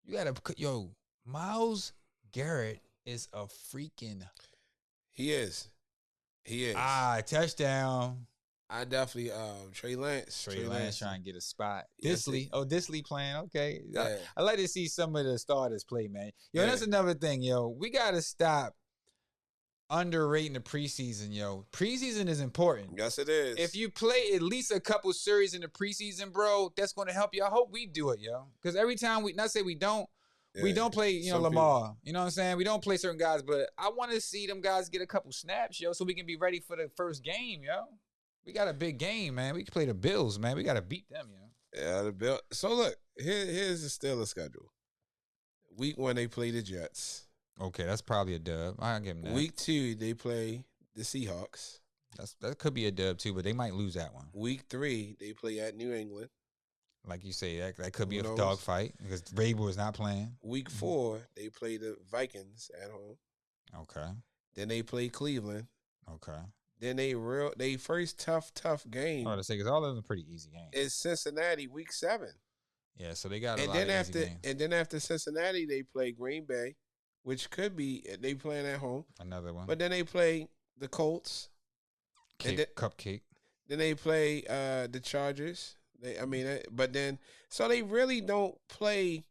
You got to, Myles Garrett is a freaking. He is. Touchdown. I definitely, Trey Lance. Trey Lance trying to get a spot. Disley. Disley playing. Okay. Yeah. I like to see some of the starters play, man. That's another thing, we got to stop underrating the preseason, Preseason is important. Yes, it is. If you play at least a couple series in the preseason, bro, that's going to help you. I hope we do it, Because every time we don't play, Lamar. People. You know what I'm saying? We don't play certain guys, but I want to see them guys get a couple snaps, so we can be ready for the first game, We got a big game, man. We can play the Bills, man. We got to beat them, Yeah, the Bills. So look, here's the Steelers schedule. Week 1, they play the Jets. Okay, that's probably a dub. I'll give them that. Week 2, they play the Seahawks. That could be a dub too, but they might lose that one. Week 3, they play at New England. Like you say, that could be a dog fight because Vrabel is not playing. Week 4, they play the Vikings at home. Okay. Then they play Cleveland. Okay. Then they first tough game. I want to say because all of them are pretty easy games. Is Cincinnati Week 7. Yeah, so they got a lot of easy games. And then after Cincinnati, they play Green Bay. Which could be they playing at home. Another one. But then they play the Colts. Cupcake. Then they play the Chargers. So they really don't play.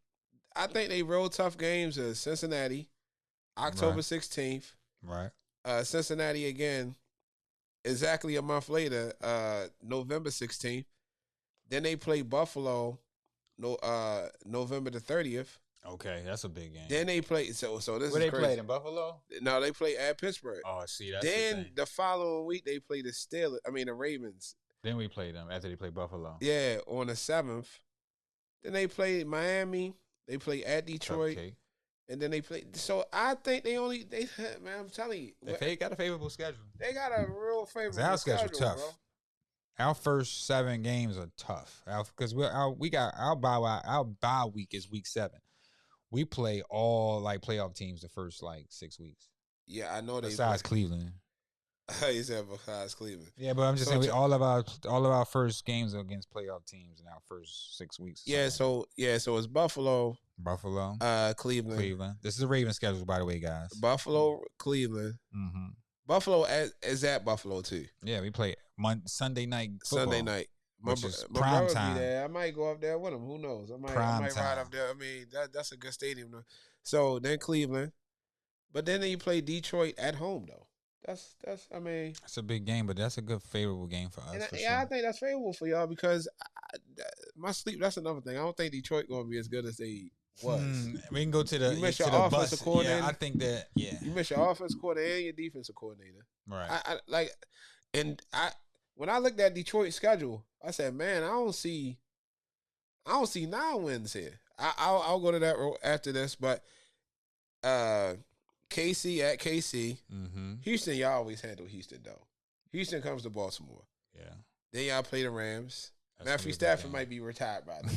I think they roll tough games as Cincinnati, October 16th. Right. Cincinnati again, exactly a month later, November 16th. Then they play Buffalo, November the 30th. Okay, that's a big game. Then they play so this Where is they crazy. Played in Buffalo? No, they play at Pittsburgh. Oh, see, that's then the following week they play the Ravens. Then we play them after they play Buffalo. Yeah, on the 7th. Then they play Miami. They play at Detroit. Cupcake. And then they play. So I think man, I'm telling you, they got a favorable schedule. They got a real favorable schedule, tough. Bro. our first 7 games are tough because we got our bye week is week 7. We play all like playoff teams the first like 6 weeks. Yeah, I know they besides play. Cleveland. He said besides Cleveland. Yeah, but I'm just saying all of our first games are against playoff teams in our first 6 weeks. Yeah, so it's Buffalo, Cleveland. This is a Ravens schedule, by the way, guys. Buffalo, Cleveland. Mm-hmm. Buffalo is at Buffalo too. Yeah, we play Sunday night football. Sunday night. My brother be there. I might go up there with him. Who knows? I might ride up there. I mean, that's a good stadium. So then Cleveland, but then you play Detroit at home though. That's I mean, it's a big game, but that's a good favorable game for us. Sure. I think that's favorable for y'all because my sleep. That's another thing. I don't think Detroit going to be as good as they was. We can go to the you miss your offensive coordinator. Yeah, I think that. Yeah, you miss your offensive coordinator and your defensive coordinator. Right. When I looked at Detroit's schedule, I said, man, I don't see 9 wins here. I'll go to that after this, but KC at KC. Mm-hmm. Houston, y'all always handle Houston though. Houston comes to Baltimore. Yeah. Then y'all play the Rams. Matthew Stafford might be retired by then.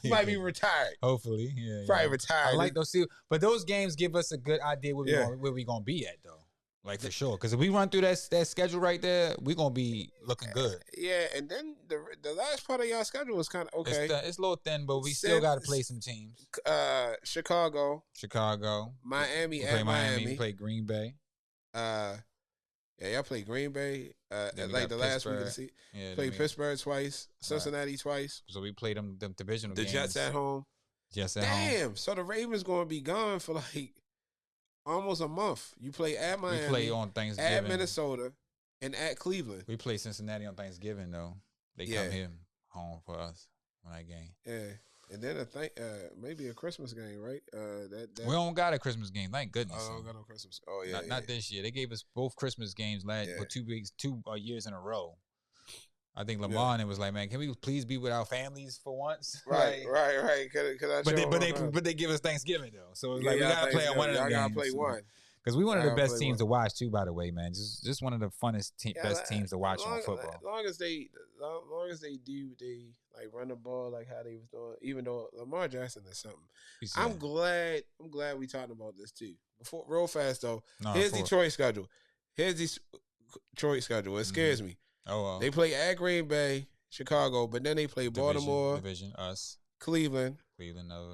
He might be retired. Hopefully. Yeah. Probably retired. I like those but those games give us a good idea where we gonna be at though. Like for sure. Because if we run through that schedule right there, we're gonna be looking good. Yeah, and then the last part of y'all schedule was kind of okay. It's a little thin, but we still gotta play some teams. Chicago. Miami at Miami. We play Green Bay. Yeah, y'all play Green Bay like the last week of the season. Yeah, play Pittsburgh twice, Cincinnati twice. So we played them divisional games. The Jets at home. Damn. So the Ravens going to be gone for like almost a month. You play at Miami. We play on Thanksgiving. At Minnesota and at Cleveland. We play Cincinnati on Thanksgiving though. They come here home for us on that game. Yeah. And then maybe a Christmas game, right? We don't got a Christmas game, thank goodness. Oh, don't got no Christmas. Oh yeah, not this year. They gave us both Christmas games for 2 weeks, 2 years in a row. I think Lamar and it was like, man, can we please be with our families for once? Right. But they give us Thanksgiving though, so it's like we gotta play on one of them games. Gotta play one. Because we one of the best teams to watch too, by the way, man. Just one of the funnest best teams to watch on football. As long as they do, they like run the ball like how they was doing. Even though Lamar Jackson is something, I'm glad we talking about this too. Before real fast though, here's Detroit schedule. It scares me. Oh, well. They play at Green Bay, Chicago, but then they play Baltimore, us, Cleveland,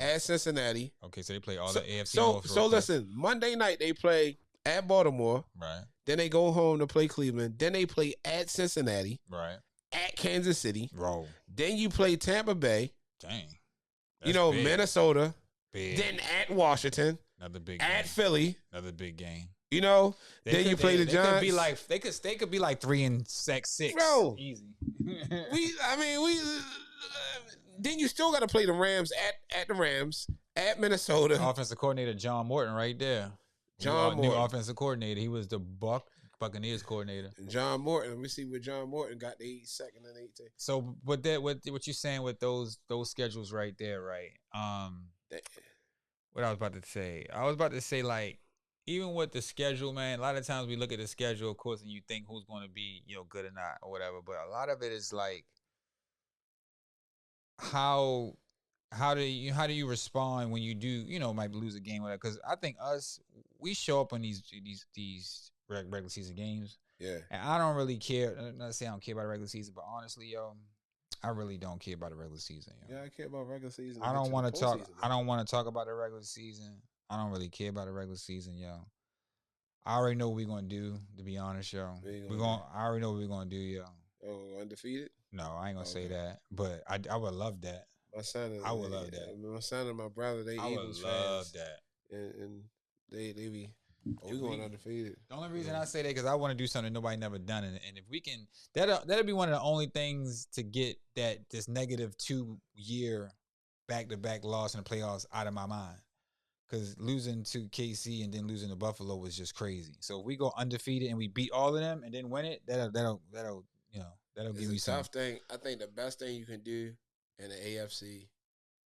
at Cincinnati. Okay, so they play all the AFC. So listen, Monday night they play at Baltimore. Right. Then they go home to play Cleveland. Then they play at Cincinnati. Right. At Kansas City. Bro. Then you play Tampa Bay. Dang. Big. Minnesota. Big. Then at Washington. Another big game. At Philly. Another big game. Then you play the Giants. They could be like 3-6. Bro. Easy. Then you still got to play the Rams at the Rams, at Minnesota. Offensive coordinator John Morton right there. New offensive coordinator. He was the Buccaneers coordinator. John Morton. Let me see what John Morton got. The 2nd and 18th. So what you're saying with those schedules right there, right? What I was about to say. Like, even with the schedule, man, a lot of times we look at the schedule, of course, and you think who's going to be, good or not or whatever. But a lot of it is like, how do you respond when you do, might lose a game or whatever? Because I think we show up on these regular season games. Yeah. And I don't really care. I'm not saying I don't care about the regular season, but honestly, I really don't care about the regular season. Yeah, I care about regular season. I don't want to talk. I don't want to talk about the regular season. I don't really care about the regular season, I already know what we're gonna do. To be honest, I already know what we're gonna do, Oh, undefeated? No, I ain't gonna say that. But I would love that. I would love that. My son and my brother, they Eagles fans. I would love that. And they be. We going undefeated. The only reason I say that because I want to do something nobody never done, and if we can, that'll be one of the only things to get this negative 2-year back-to-back loss in the playoffs out of my mind. Because losing to KC and then losing to Buffalo was just crazy. So if we go undefeated and we beat all of them and then win it, that'll give me some. Tough thing. I think the best thing you can do in the AFC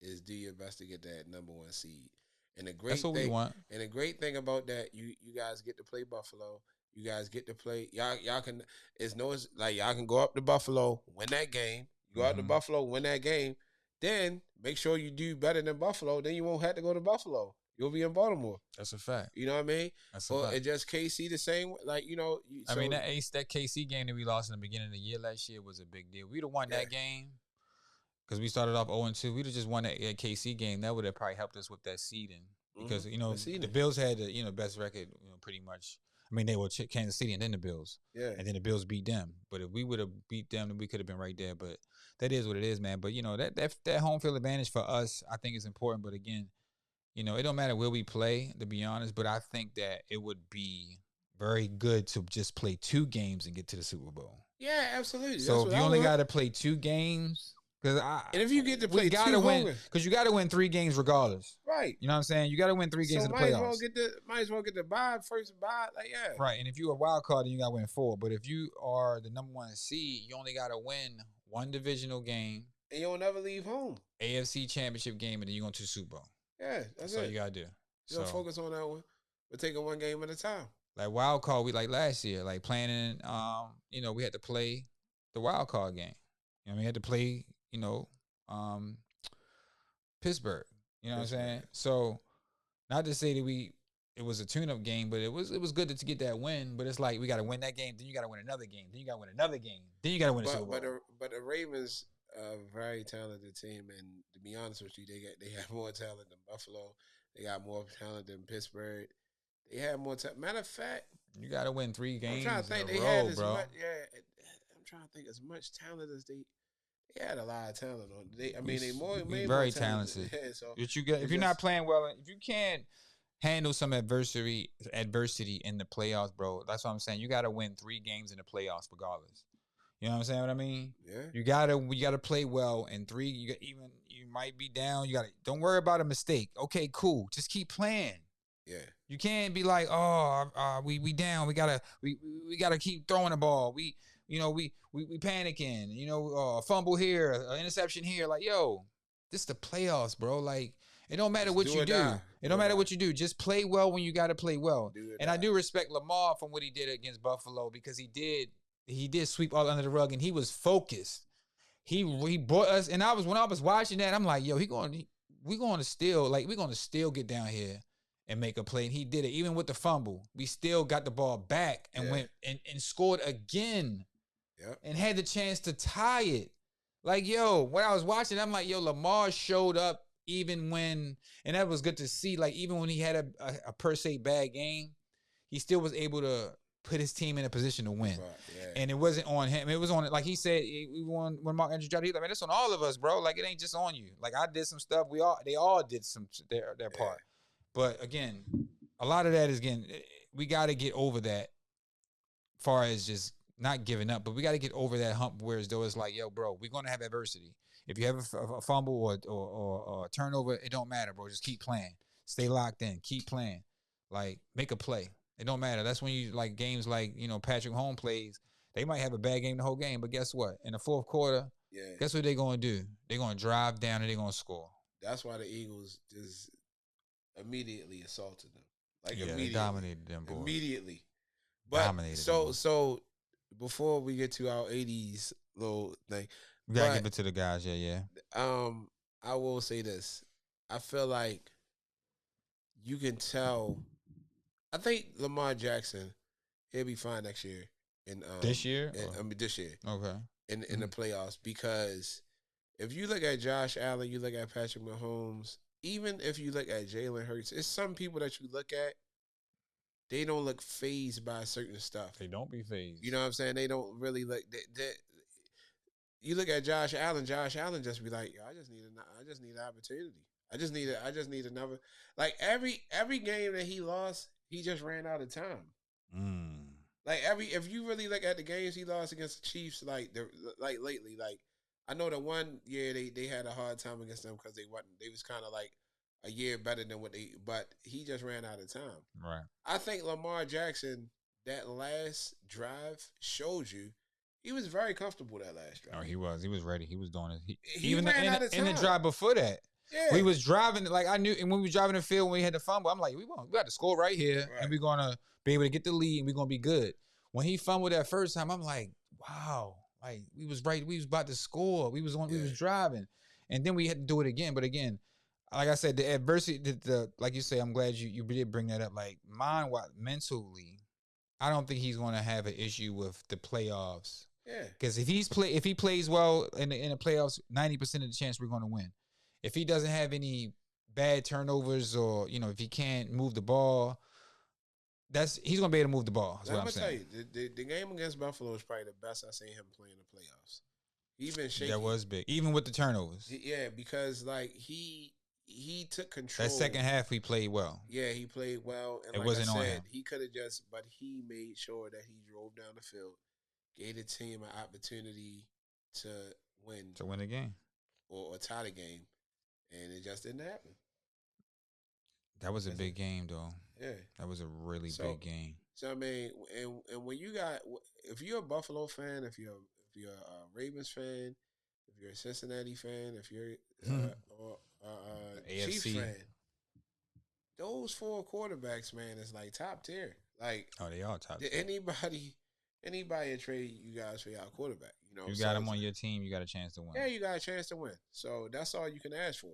is do your best to get that number 1 seed. And the great That's what we want. And the great thing about that, you guys get to play Buffalo. You guys get to play. Y'all can. It's no. It's like y'all can go up to Buffalo, win that game. You go out to Buffalo, win that game. Then make sure you do better than Buffalo. Then you won't have to go to Buffalo. You'll be in Baltimore. That's a fact. You know what I mean? That's a Or fact. it just KC the same. Like I mean that KC game that we lost in the beginning of the year last year was a big deal. We'd have won that game because we started off 0-2. We'd have just won that KC game. That would have probably helped us with that seeding because the Bills had the best record. Pretty much. I mean, they were Kansas City and then the Bills. Yeah. And then the Bills beat them. But if we would have beat them, then we could have been right there. But that is what it is, man. But that home field advantage for us, I think, is important. But again, it don't matter where we play, to be honest. But I think that it would be very good to just play 2 games and get to the Super Bowl. Yeah, absolutely. So if you only got to play 2 games, and if you get to play, because you got to win 3 games regardless, right? You know what I'm saying? You got to win 3 games in the playoffs. Might as well get the bye first bye, like right. And if you're a wild card, then you got to win 4. But if you are the number 1 seed, you only got to win 1 divisional game, and you'll never leave home. AFC Championship game, and then you're going to the Super Bowl. Yeah, that's all it. You got to do. You don't focus on that one. We're taking 1 game at a time. Like wild card, we like last year, like planning. We had to play the wild card game. We had to play. Pittsburgh. You know what I'm saying? So, not to say that it was a tune-up game, but it was good to get that win. But it's like we got to win that game, then you got to win another game, then you got to win another game, then you got to win a Super Bowl. But the Ravens are a very talented team, and to be honest with you, they have more talent than Buffalo. They got more talent than Pittsburgh. They have more talent. Matter of fact, you got to win 3 games. I'm trying to think in a row, bro. I'm trying to think as much talent as they had a lot of talent on. They more very talented. Yeah, so if you're not playing well, if you can't handle some adversity in the playoffs, bro, that's what I'm saying. You got to win 3 games in the playoffs, regardless. You know what I'm saying? What I mean? Yeah. You gotta play well. And 3, you might be down. Don't worry about a mistake. Okay, cool. Just keep playing. Yeah. You can't be like, we down. We gotta keep throwing the ball. We panicking. A fumble here, an interception here. Like, yo, this is the playoffs, bro. Like, it don't matter what you do. It don't matter what you do. Just play well when you gotta play well. And I do respect Lamar from what he did against Buffalo because he did sweep all under the rug and he was focused. He brought us, and when I was watching that, I'm like, yo, we're going to still get down here and make a play. And he did it. Even with the fumble, we still got the ball back and went and scored again. Yep. And had the chance to tie it. Like, yo, when I was watching, I'm like, yo, Lamar showed up even when, and that was good to see, like, even when he had a per se bad game, he still was able to put his team in a position to win. Right, yeah. And it wasn't on him. It was on, like he said, we won when Mark Andrew dropped. He's like, man, it's on all of us, bro. Like, it ain't just on you. Like, I did some stuff. They all did their part. But again, a lot of that is, again, we got to get over that far as just not giving up, but we got to get over that hump where as though it's like, yo, bro, we're going to have adversity. If you have a fumble or a turnover, it don't matter, bro. Just keep playing. Stay locked in. Keep playing. Like, make a play. It don't matter. That's when you, like, games like, Patrick Holmes plays. They might have a bad game the whole game, but guess what? In the fourth quarter, guess what they're going to do? They're going to drive down and they're going to score. That's why the Eagles just immediately assaulted them. Immediately. They dominated them, boys. Immediately. But dominated so before we get to our 80s little thing. We got to give it to the guys, yeah. I will say this. I feel like you can tell. I think Lamar Jackson, he'll be fine next year. This year? This year. Okay. In the playoffs, because if you look at Josh Allen, you look at Patrick Mahomes, even if you look at Jalen Hurts, it's some people that you look at, they don't look fazed by certain stuff. They don't be fazed. You know what I'm saying? They don't really look. You look at Josh Allen just be like, yo, I just need an opportunity. I just need another. Like every game that he lost, he just ran out of time. Like if you really look at the games he lost against the Chiefs, like lately, like I know the one year they had a hard time against them because they was kind of like a year better than but he just ran out of time. Right. I think Lamar Jackson, that last drive showed you he was very comfortable that last drive. Oh, he was ready. He was doing it. He even ran out of time. In the drive before that. We was driving, like I knew, and when we was driving the field, when we had the fumble, I'm like, we got to score right here, and we're gonna be able to get the lead, and we're gonna be good. When he fumbled that first time, I'm like, wow, like we was about to score. We was driving, and then we had to do it again. But again, like I said, the adversity, like you say, I'm glad you did bring that up. Like mentally, I don't think he's gonna have an issue with the playoffs. Yeah, because if he plays well in the playoffs, 90% of the chance we're gonna win. If he doesn't have any bad turnovers or if he can't move the ball, he's gonna be able to move the ball. That's what I'm saying. Tell you, the game against Buffalo is probably the best I've seen him play in the playoffs. He's been shaky. That was big, even with the turnovers. Yeah, because like he took control. That second half, he played well. Yeah, he played well, and it like wasn't I said, on him. He could have but he made sure that he drove down the field, gave the team an opportunity to win the game, or tie the game, and it just didn't happen. That was a big game, though. Yeah, that was a really big game. So I mean, and when you if you're a Buffalo fan, if you're a Ravens fan, if you're a Cincinnati fan, if you're or Chiefs fan, those 4 quarterbacks, man, is like top tier. Like, they are top tier. Anybody trade you guys for your quarterback? You got him on your team, you got a chance to win. Yeah, you got a chance to win. So that's all you can ask for.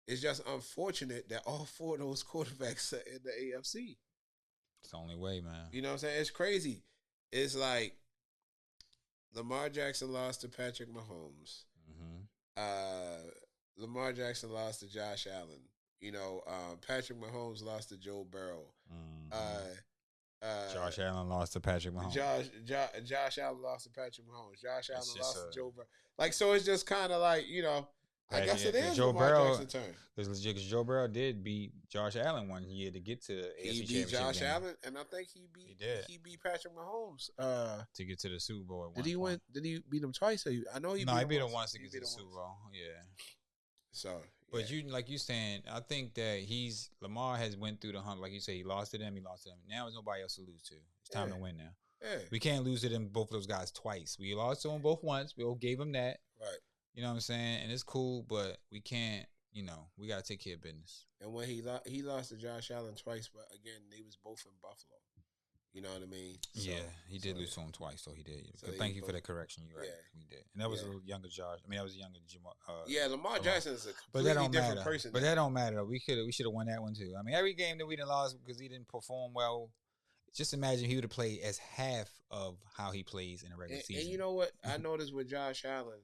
It's just unfortunate that all 4 of those quarterbacks are in the AFC. It's the only way, man. You know what I'm saying? It's crazy. It's like Lamar Jackson lost to Patrick Mahomes. Lamar Jackson lost to Josh Allen. Patrick Mahomes lost to Joe Burrow. Josh Allen lost to Patrick Mahomes. Josh Allen lost to Patrick Mahomes. Josh Allen lost to Joe Burrow. Like, so it's just kind of like, I guess it is Joe Burrow. Because Joe Burrow did beat Josh Allen one year to get to the AFC Championship game. He beat Josh Allen, and I think he beat Patrick Mahomes to get to the Super Bowl. Did he win? Did he beat him twice? I know he. No, he beat him once to get to the Super Bowl. Yeah. So, but you saying, I think that Lamar has went through the hump. Like you say, he lost to them. Now there's nobody else to lose to. It's time to win now. Yeah. We can't lose to them, both of those guys twice. We lost to them both once. We all gave them that. Right. You know what I'm saying? And it's cool, but we can't, we got to take care of business. And when he lost to Josh Allen twice, but again, they was both in Buffalo. You know what I mean? So, yeah, he did lose to him twice, so he did. So thank you for the correction. You're right. Yeah. We did. And that was a little younger Josh. I mean, that was a younger Jamal. Lamar Jackson is a completely different person. But that don't matter, though. We should have won that one, too. I mean, every game that we didn't lose because he didn't perform well, just imagine he would have played as half of how he plays in a regular season. And you know what? I noticed with Josh Allen.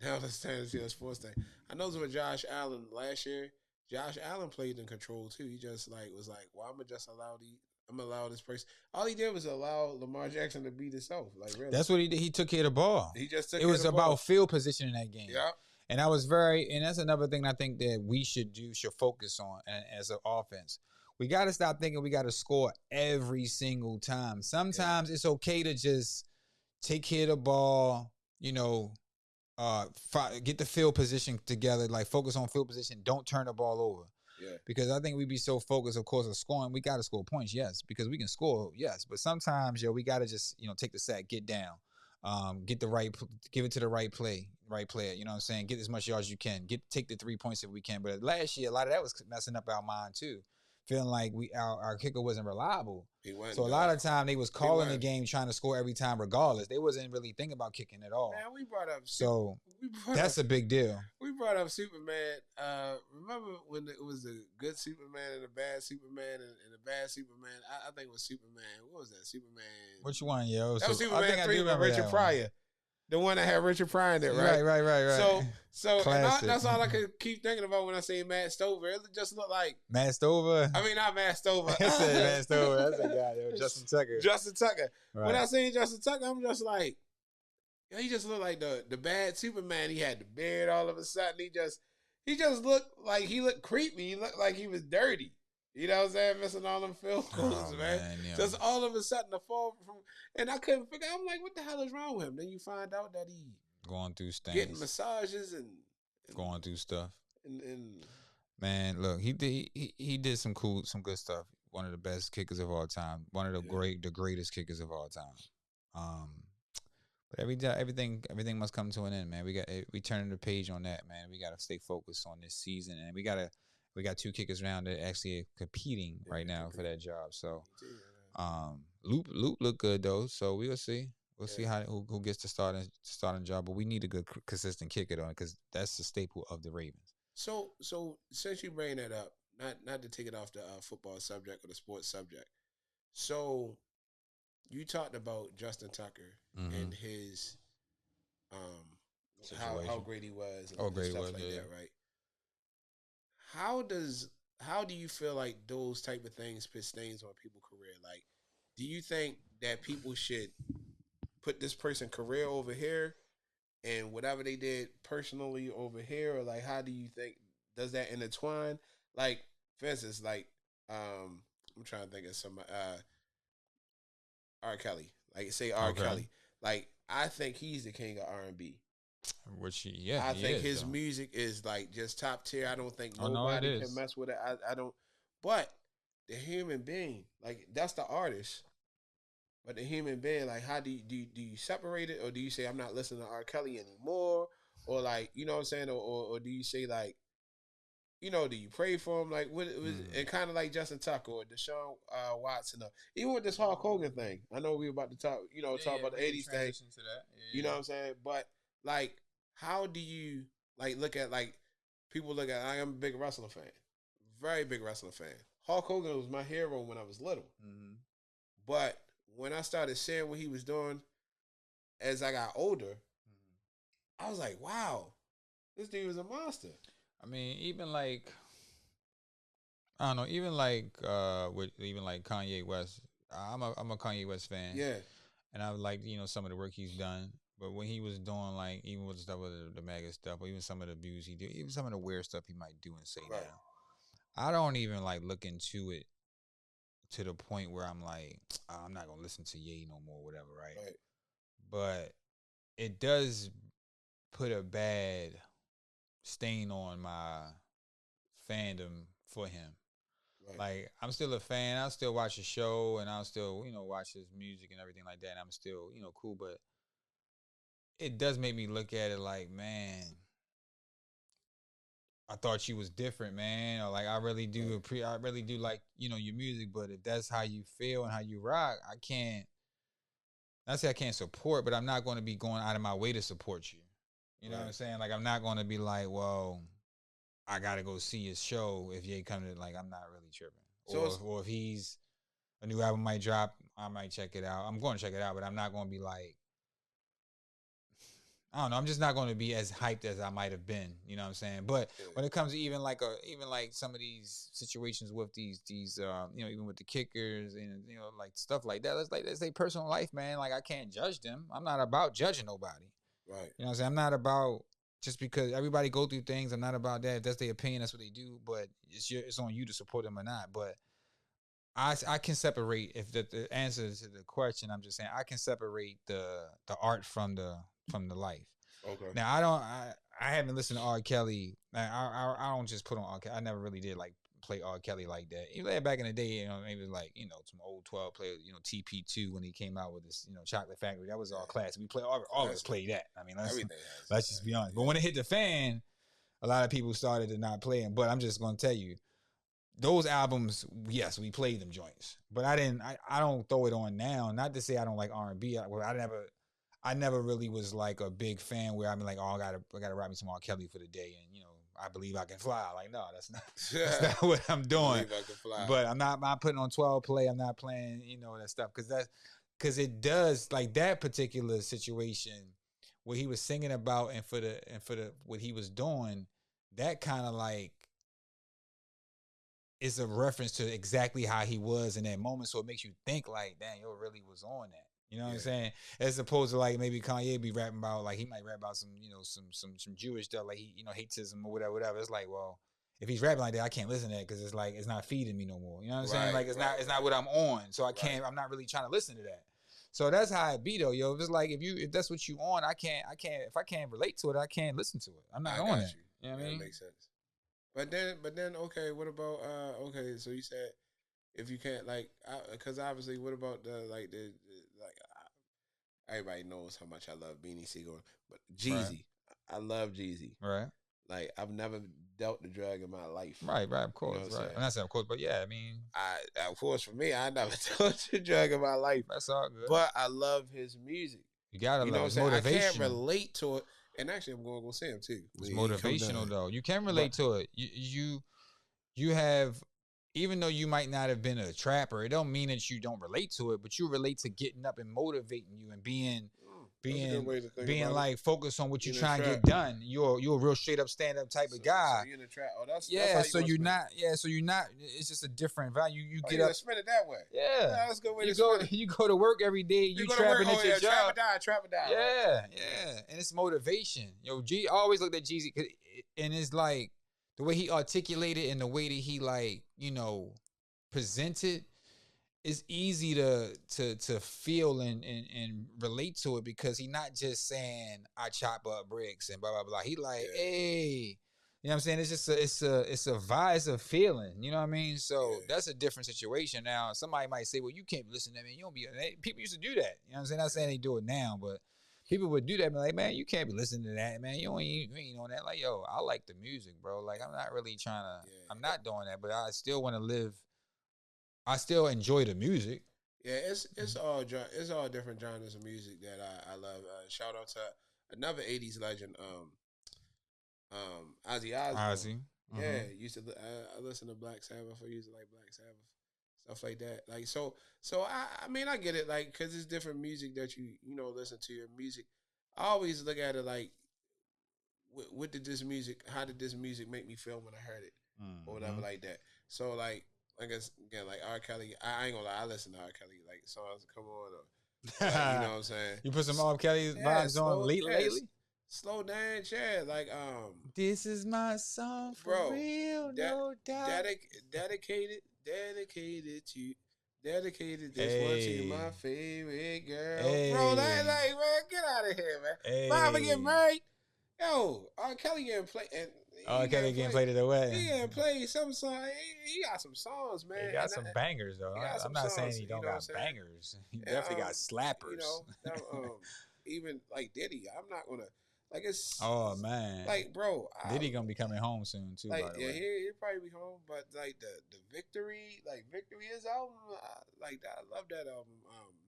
Now let's turn to the sports thing. I noticed with Josh Allen last year, Josh Allen played in control too. He just was like, well, I'm gonna allow this person. All he did was allow Lamar Jackson to beat himself. Like, really. That's what he did. He took care of the ball. He just took it was about field position in that game. Yeah. And that's another thing I think that we should focus on as an offense. We got to stop thinking we got to score every single time. Sometimes it's okay to just take care of the ball, get the field position together, like focus on field position. Don't turn the ball over. Yeah. Because I think we be so focused, of course, on scoring. We got to score points, yes, because we can score, yes. But sometimes, we got to just, take the sack, get down, give it to the right player. You know what I'm saying? Get as much yards as you can. Take the 3 points if we can. But last year, a lot of that was messing up our mind too. Feeling like our kicker wasn't reliable. So a lot of time they was calling the game trying to score every time regardless. They wasn't really thinking about kicking at all. Man, we brought up that's a big deal. We brought up Superman. Remember when it was a good Superman and a bad Superman and a bad Superman? I think it was Superman. What was that? Superman. Which one, yo? That was Superman 3 with Richard Pryor. The one that had Richard Pryor in it, right? Right. So that's all I could keep thinking about when I say Matt Stover. It just looked like Matt Stover. I mean, not Matt Stover. I said Matt Stover. That's a guy, yo. Justin Tucker. Justin Tucker. Right. When I seen Justin Tucker, I'm just like, he just looked like the bad Superman. He had the beard all of a sudden. He just looked like he looked creepy. He looked like he was dirty. You know what I'm saying? Missing all them field goals, man. Just all of a sudden the fall from, and I couldn't figure. I'm like, what the hell is wrong with him? Then you find out that he going through things, getting massages and going through stuff. And man, look, he did some good stuff. One of the best kickers of all time. One of the greatest kickers of all time. But everything must come to an end, man. We turning the page on that, man. We gotta stay focused on this season, and we got two kickers around that actually competing right now for that job. So, Loop look good though. So we'll see. We'll see how who gets the starting job. But we need a good consistent kicker on it because that's the staple of the Ravens. So since you bring that up, not to take it off the football subject or the sports subject. So you talked about Justin Tucker and his how great he was and stuff like that, right? How do you feel like those type of things put stains on people's career? Like, do you think that people should put this person career over here and whatever they did personally over here, or like how do you think does that intertwine? Like, for instance, like I'm trying to think of some R. Kelly. Like say R. Kelly. Like I think he's the king of R&B. Which I think is, his though. music is like just top tier. I don't think nobody can mess with it. I don't. But the human being, like that's the artist. But the human being, like, how do you separate it, or do you say I'm not listening to R. Kelly anymore, or like you know what I'm saying, or do you say like, you know, do you pray for him, like what was and kind of like Justin Tucker or Deshaun Watson, even with this Hulk Hogan thing. I know we were about to talk, talk about the '80s thing. You know what I'm saying, but like, how do you like look at like people look at? I am a big wrestling fan, very big wrestling fan. Hulk Hogan was my hero when I was little, but when I started seeing what he was doing as I got older, I was like, wow, this dude was a monster. I mean, even like I don't know, even like with even like Kanye West. I'm a Kanye West fan. Yeah. And I like, some of the work he's done. But when he was doing like even with the stuff with the MAGA stuff, or even some of the views he did, even some of the weird stuff he might do and say now. I don't even like look into it to the point where I'm like, I'm not gonna listen to Ye no more, whatever, right? But it does put a bad stain on my fandom for him. Like I'm still a fan. I'll still watch the show and I'll still, watch his music and everything like that. And I'm still, cool. But it does make me look at it like, man, I thought you was different, man. Or like I really do I really do like, your music, but if that's how you feel and how you rock, I can't not say I can't support, but I'm not going to be going out of my way to support you. You know what I'm saying? Like I'm not going to be like, well, I gotta go see his show if Ye come to, like I'm not really tripping. So or if he's a new album might drop, I might check it out. I'm going to check it out, but I'm not going to be like, I don't know. I'm just not going to be as hyped as I might have been. You know what I'm saying? But when it comes to even like some of these situations with these even with the kickers and like stuff like that, that's their personal life, man. Like I can't judge them. I'm not about judging nobody. Right. You know what I'm saying? I'm not about just because everybody go through things. I'm not about that. If that's their opinion, that's what they do. But it's on you to support them or not. But I can separate if the answer to the question. I'm just saying I can separate the art from the life. Okay. Now I haven't listened to R. Kelly. I don't just put on R. Kelly. I never really did like play R. Kelly like that. Even back in the day, maybe like some old 12 players, TP2 when he came out with this, Chocolate Factory. That was all classic. We play all of us play that. I mean, let's just be honest. But when it hit the fan, a lot of people started to not play him. But I'm just gonna tell you, those albums, yes, we played them joints, but I don't throw it on now. Not to say I don't like R&B. I never really was like a big fan where I'm like, oh, I gotta write me some R. Kelly for the day, and I believe I can fly. Like, no, that's not what I'm doing. But I'm not putting on 12 play. I'm not playing, that stuff because it does like that particular situation what he was singing about and for the what he was doing, that kind of like is a reference to exactly how he was in that moment. So it makes you think like, damn, yo really was on that. You know what I'm saying? As opposed to like maybe Kanye be rapping about like he might rap about some, some Jewish stuff, like he, hateism or whatever. It's like, well, if he's rapping like that, I can't listen to that because it's like it's not feeding me no more. You know what I'm saying? Like it's not what I'm on. So I'm not really trying to listen to that. So that's how it be though, yo. If it's like if that's what you on, I can't if I can't relate to it, I can't listen to it. I'm not on it. You know what I mean? That makes sense. But then, okay. What about okay? So you said if you can't like, because obviously, what about the like everybody knows how much I love Beanie Siegel, but Right. Jeezy, I love Jeezy. Right. Like I've never dealt the drug in my life. Right. Right. Of You know what course. I'm Right. saying? I'm not saying of course, but yeah, I mean, Of course, for me, I never dealt the drug in my life, that's all good. but I love his music. You gotta You know love. what It's I'm saying? I can't motivational. relate to it, and actually, I'm going to go see him too. It's When he come motivational down. though. You can But relate to it. You have, even though you might not have been a trapper, it don't mean that you don't relate to it, but you relate to getting up and motivating you and that's a good way to think being about like focused on what it. you're In the trying to trap. get done. You're a real straight up stand up type of guy. So you in the trap. Oh, that's Yeah, how you so gonna you're spend not. Yeah, so you're not. It's just a different value. You it. Oh, get you up. gonna spend it that way. Yeah, That's a good way you to go. spend it. You go to work every day. You go to work. trapping at your job. Trap or die. Yeah, Right? yeah, and it's motivation. G I always looked at Jeezy, and it's like the way he articulated and the way that he presented. It's easy to feel and relate to it because he's not just saying I chop up bricks and blah blah blah. He like, hey, you know what I'm saying? It's just it's a vibe, it's a feeling. You know what I mean? So that's a different situation. Now somebody might say, well, you can't listen to that, man. You don't be. People used to do that. You know what I'm saying? Not saying they do it now, but people would do that. Be like, man, you can't be listening to that, man. You ain't on that. Like, yo, I like the music, bro. Like, I'm not really trying to. I'm not doing that, but I still want to live. I still enjoy the music. Yeah, it's all different genres of music that I love. Shout out to another '80s legend, Ozzy Osbourne. Ozzy. Yeah, used to I listen to Black Sabbath. I used to like Black Sabbath, stuff like that. Like so I mean I get it, like because it's different music that you listen to your music. I always look at it like what did this music? How did this music make me feel when I heard it, or whatever like that. So like I guess again like R. Kelly. I ain't gonna lie, I listen to R. Kelly like songs come on, or like, you know what I'm saying. You put some R. Kelly vibes on lately. Slow dance, yeah. Like this is my song for bro, real, no doubt. Dedicated to. Dedicated this one to my favorite girl. Bro, that like man, get out of here, man. Mama get married. Yo, R. Kelly getting played. R. Kelly getting played at the wedding. He getting played some song. He got some songs, man. He got some bangers though. I'm not saying he don't got bangers. He definitely got slappers. Even like Diddy, I'm not gonna like it's. Oh man, like bro, Diddy gonna be coming home soon too. Like by the way, he'll probably be home, but like the Victory, like Victory is album, like that. I love that album.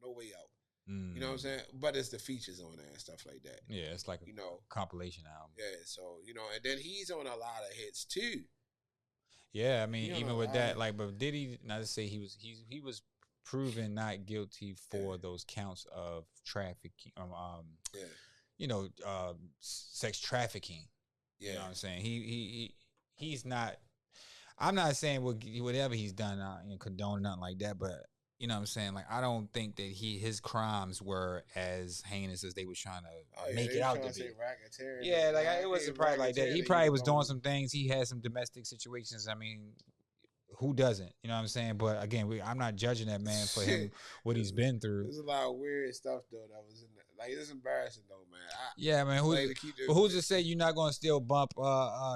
No Way Out. You know what I'm saying? But it's the features on there and stuff like that. Yeah, it's like a compilation album. Yeah, so and then he's on a lot of hits too. Yeah, I mean, even with that, like, but Diddy, not to say he was proven not guilty for those counts of trafficking, sex trafficking. Yeah. You know what I'm saying? He's not. I'm not saying whatever he's done, condone nothing like that, but you know what I'm saying? Like, I don't think that his crimes were as heinous as they was trying to make it out to be. Yeah, like it wasn't probably like that. He probably was doing some things. He had some domestic situations. I mean, who doesn't? You know what I'm saying? But again, I'm not judging that man for him what he's been through. There's a lot of weird stuff though that was in there. Like it's embarrassing though, man. Yeah, man. Who's to say you're not gonna still bump?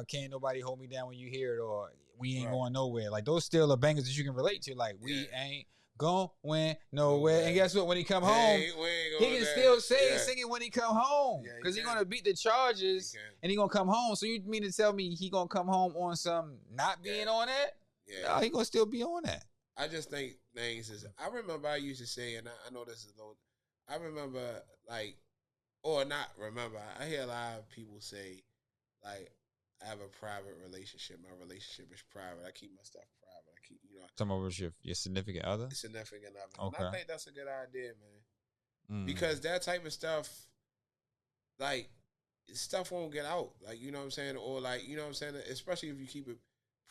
Can't nobody hold me down when you hear it, or we ain't going nowhere. Like those still are bangers that you can relate to. Like we ain't going nowhere. And guess what? When he come home, he can still sing it when he come home because he's gonna beat the charges and he gonna come home. So you mean to tell me he gonna come home on some not being on that? Yeah, no, he gonna still be on that. I just think things is. I remember I used to say, and I know this is low. I remember like, or not remember. I hear a lot of people say, like, I have a private relationship. My relationship is private. I keep my stuff private. I keep, Some of your significant other. Significant other. Okay. And I think that's a good idea, man. Because that type of stuff, like, stuff won't get out. Like, you know what I'm saying, or like, you know what I'm saying. Especially if you keep it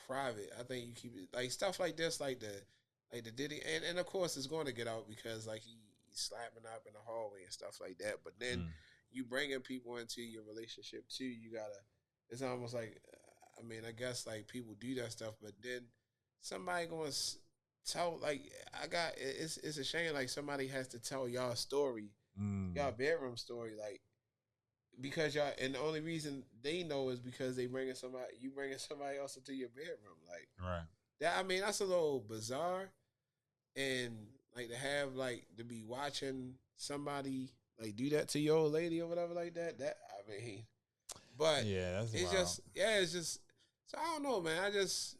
private. I think you keep it like stuff like this, like the Diddy, and of course it's going to get out because like he's slapping up in the hallway and stuff like that. But then you bringing people into your relationship too. You gotta. It's almost like, I mean, I guess like people do that stuff, but then somebody going to tell like it's a shame like somebody has to tell y'all story, y'all bedroom story, like. Because y'all, and the only reason they know is because you bringing somebody else into your bedroom, like that. I mean, that's a little bizarre, and like to have like to be watching somebody like do that to your old lady or whatever like that. That I mean, but Yeah, that's it's wild. just it's just so I don't know, man. I just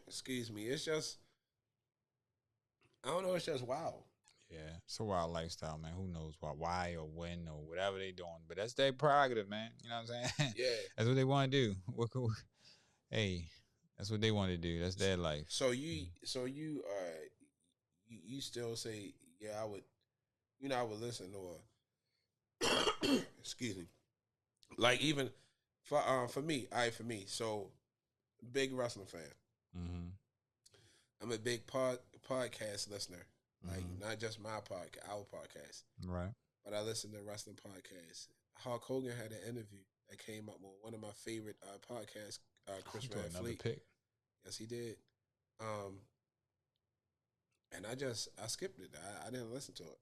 excuse me. It's just I don't know. It's just wow. Yeah, it's a wild lifestyle, man. Who knows why or when or whatever they doing, but that's their prerogative, man. You know what I'm saying? Yeah. That's what they want to do. Hey, that's what they want to do. That's their life. So you still say yeah I would I would listen or excuse me like even for me for me so big wrestling fan. Mm-hmm. I'm a big podcast listener. Like Mm-hmm. not just my podcast, our podcast, Right. but I listen to wrestling podcasts. Hulk Hogan had an interview that came up on one of my favorite podcasts, Chris To Van another Fleet. pick. Yes, he did. Um, and I skipped it. I didn't listen to it.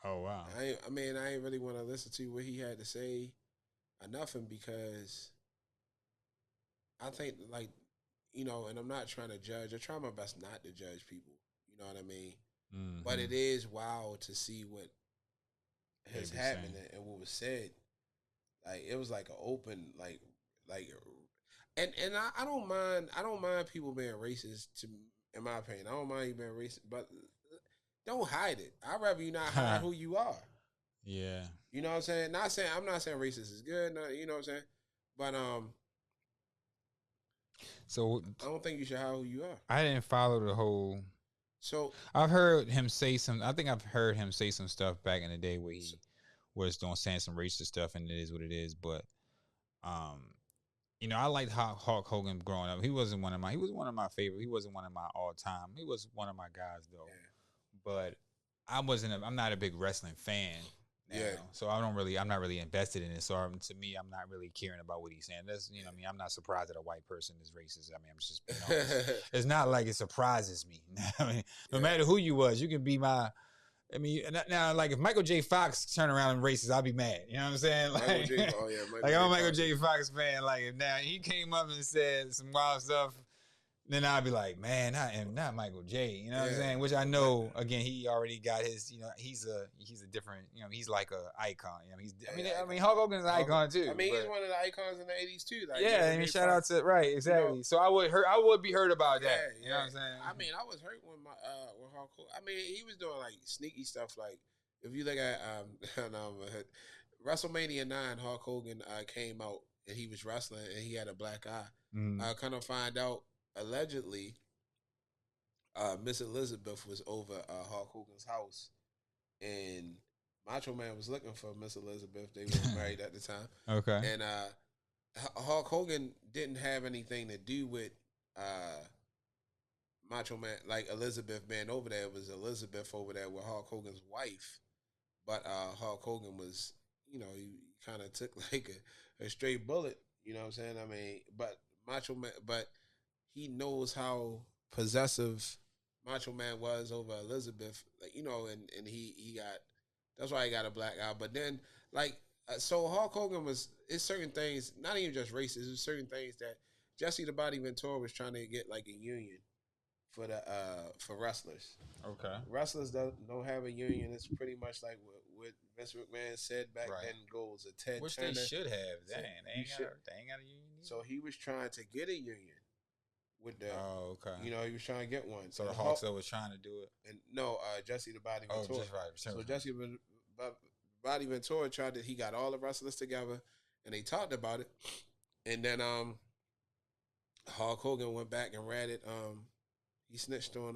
Oh wow. I mean I ain't really want to listen to what he had to say or nothing because I think like and I'm not trying to judge. I try my best not to judge people. You know what I mean? But Mm-hmm. it is wild to see what They has be happened saying. and what was said. Like it was like an open like and I don't mind people being racist to in my opinion. I don't mind you being racist, but don't hide it. I'd rather you not hide who you are. Yeah. You know what I'm saying? I'm not saying racist is good, you know what I'm saying? But So I don't think you should hide who you are. I didn't follow the whole. So I've heard him say some. I think I've heard him say some stuff back in the day where so, he was doing saying some racist stuff, and it is what it is. But um, I liked Hulk Hogan growing up. He wasn't one of my. He was one of my favorite. He wasn't one of my all time. He was one of my guys though. But I wasn't. I'm not a big wrestling fan now, yeah. so I don't really. I'm not really invested in it. So to me, I'm not really caring about what he's saying. That's I mean, I'm not surprised that a white person is racist. I mean, I'm just being honest. It's not like it surprises me. I mean, no Yeah. matter who you was, you can be my. I mean, now like if Michael J. Fox turn around and racist, I'll be mad. You know what I'm saying? Like, Oh yeah, like Michael I'm J. a Michael Fox. J. Fox fan. Like if now he came up and said some wild stuff, then I'd be like, man, I am not Michael J. You know what I'm Yeah. saying? Which I know, again, he already got his. He's a different. He's like a icon. Yeah, I mean, Hulk Hogan's an icon I too. mean, he's But one of the icons in the '80s too. Like yeah, Michael I mean, J. shout out Fox. to right, You know, exactly. So I would be hurt about yeah, that. You know what yeah. I'm saying? I mean, I was hurt when my when Hulk Hogan. I mean, he was doing like sneaky stuff. Like if you look at no, WrestleMania 9, Hulk Hogan came out and he was wrestling and he had a black eye. Mm. I kind of find out allegedly, Miss Elizabeth was over Hulk Hogan's house and Macho Man was looking for Miss Elizabeth. They were married at the time, Okay. and Hulk Hogan didn't have anything to do with uh, Macho Man, like Elizabeth being over there. It was Elizabeth over there with Hulk Hogan's wife, but Hulk Hogan was, he kind of took like a straight bullet. You know what I'm saying? I mean, but Macho Man, but he knows how possessive Macho Man was over Elizabeth, like and he got that's why he got a black eye. But then like so Hulk Hogan was it's certain things, not even just racist, it's certain things that Jesse the Body Ventura was trying to get like a union for wrestlers. Okay. Wrestlers don't have a union. It's pretty much like what Vince McMahon said back Right. then goes. A Ted Which Turner they should have. said Dang, they ain't got a union. so he was trying to get a union with the. Oh, okay. He was trying to get one. So and the Hawks was trying to do it. And no, Jesse the Body Oh, Ventura. just right. So Jesse Body Ventura tried to. He got all the wrestlers together, and they talked about it. And then Hulk Hogan went back and ratted. He snitched on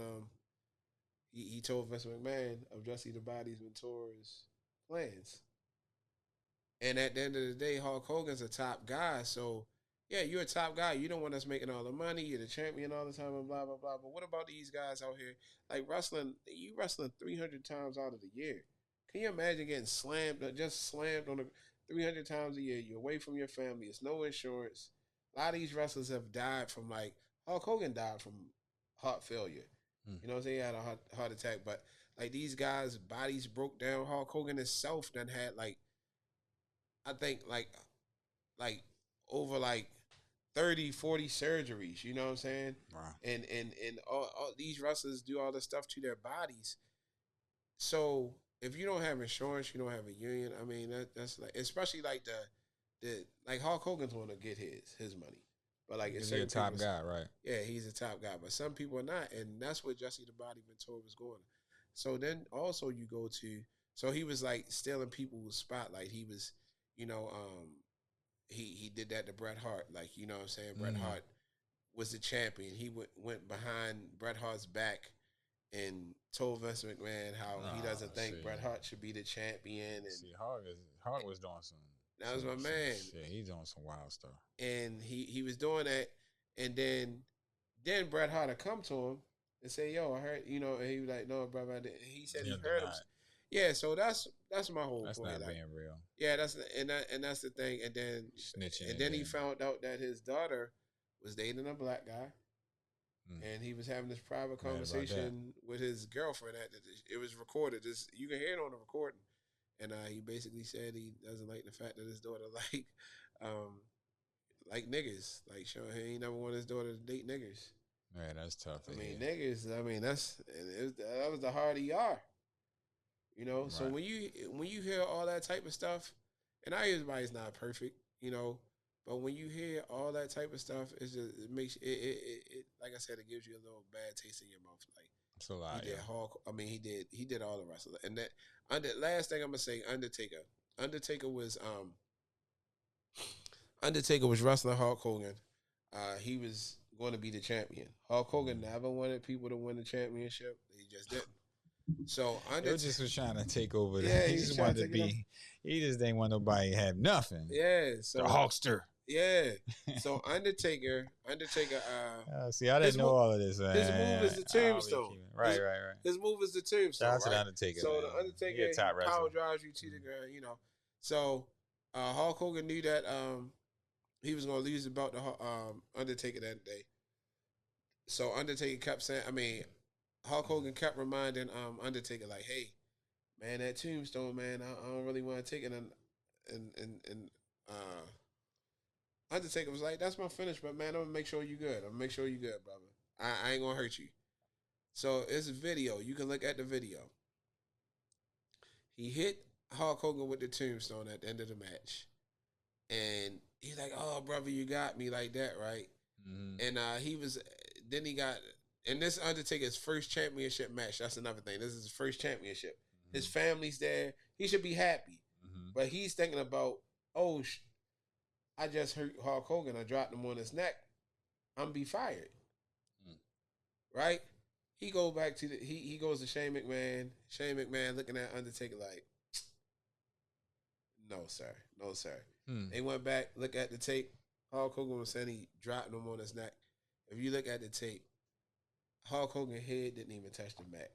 he told Vince McMahon of Jesse the Body Ventura's plans. And at the end of the day, Hulk Hogan's a top guy. So, yeah, you're a top guy. You don't want us making all the money. You're the champion all the time and blah, blah, blah. But what about these guys out here? Like wrestling, you wrestling 300 times out of the year. Can you imagine getting slammed, just slammed on the 300 times a year? You're away from your family. It's no insurance. A lot of these wrestlers have died from Hulk Hogan died from heart failure. You know what I'm saying? He had a heart attack. But like these guys' bodies broke down. Hulk Hogan himself done had I think like over like 30, 40 surgeries, you know what I'm saying? Wow. And all these wrestlers do all this stuff to their bodies. So if you don't have insurance, you don't have a union. I mean, that's like, especially like the like Hulk Hogan's want to get his money, but like it's Because he's a certain top people. guy, right? Yeah, he's a top guy, but some people are not, and that's what Jesse the Body Ventura was going. So then also you go to, so he was like stealing people's spotlight. He was, you know, he did that to Bret Hart, like, you know what I'm saying. Bret Hart was the champion. He went behind Bret Hart's back and told Vince McMahon how he doesn't think Bret Hart should be the champion. And see, Hart was doing that was my man. shit. He's doing some wild stuff. And he was doing that, and then Bret Hart would come to him and say, "Yo, I heard," you know, and he was like, "No, brother," I didn't. He said he heard him. Yeah, so that's my whole that's point. That's not like, being real. Yeah, that's the thing. And then Snitching. And then he found out that his daughter was dating a black guy. And he was having this private conversation with his girlfriend. It was recorded. You can hear it on the recording. And he basically said he doesn't like the fact that his daughter like niggas. Like, sure, he ain't never want his daughter to date niggas. Man, that's tough. I mean, niggas. I mean, that was the hard ER. You know. Right. So when you hear all that type of stuff, and everybody's not perfect, you know. But when you hear all that type of stuff, it makes it like I said, it gives you a little bad taste in your mouth. Like, it's a lot. He did Hulk. I mean, he did all the wrestling. And that last thing I'm gonna say, Undertaker. Undertaker was wrestling Hulk Hogan. He was going to be the champion. Hulk Hogan never wanted people to win the championship. He just didn't. So Undertaker just was trying to take over. Yeah, he just wanted to be. He just didn't want nobody to have nothing. Yeah, so the Hulkster. Yeah, so Undertaker. See, I didn't know all of this. His move is the tombstone. Right. His move is the tombstone. Shout out to the Undertaker. So the Undertaker power drives you to the ground. You know, so Hulk Hogan knew that he was going to lose the belt to Undertaker that day. So Undertaker kept saying, Hulk Hogan kept reminding Undertaker, like, hey, man, that tombstone, man, I don't really want to take it. And Undertaker was like, that's my finish, but man, I'm going to make sure you good. I'm going to make sure you good, brother. I ain't going to hurt you. So it's a video. You can look at the video. He hit Hulk Hogan with the tombstone at the end of the match. And he's like, oh, brother, you got me like that, right? Mm-hmm. And and this Undertaker's first championship match. That's another thing. This is his first championship. Mm-hmm. His family's there. He should be happy. Mm-hmm. But he's thinking about, I just hurt Hulk Hogan. I dropped him on his neck. I'm gonna be fired. Right? He goes back to he goes to Shane McMahon. Shane McMahon looking at Undertaker like, no, sir. No, sir. They went back, look at the tape. Hulk Hogan was saying he dropped him on his neck. If you look at the tape, Hulk Hogan's head didn't even touch the mat.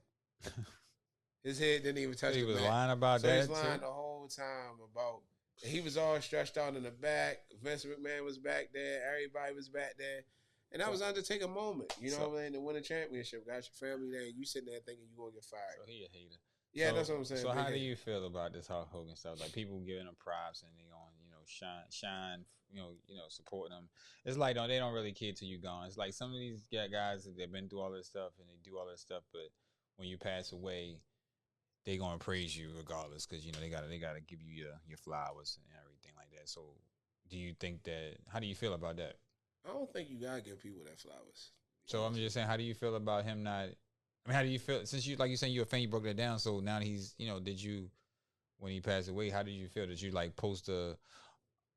His head didn't even touch the mat. He was lying about that. He was lying the whole time about. And he was all stretched out in the back. Vince McMahon was back there. Everybody was back there. And that was Undertaker moment. You know what I mean? To win a championship. Got your family there. And you sitting there thinking you're going to get fired. So he a hater. Yeah, that's what I'm saying. So how do you feel about this Hulk Hogan stuff? Like, people giving him props and they going, shine, supporting him. It's like, they don't really care till you gone. It's like some of these guys, they've been through all this stuff and they do all this stuff, but when you pass away, they gonna praise you regardless, because they gotta give you your flowers and everything like that. So, do you think that? How do you feel about that? I don't think you gotta give people their flowers. So I'm just saying, how do you feel about him not? How do you feel since you, like you saying, you're a fan, you broke that down. So now he's, did you, when he passed away, how did you feel? Did you post a?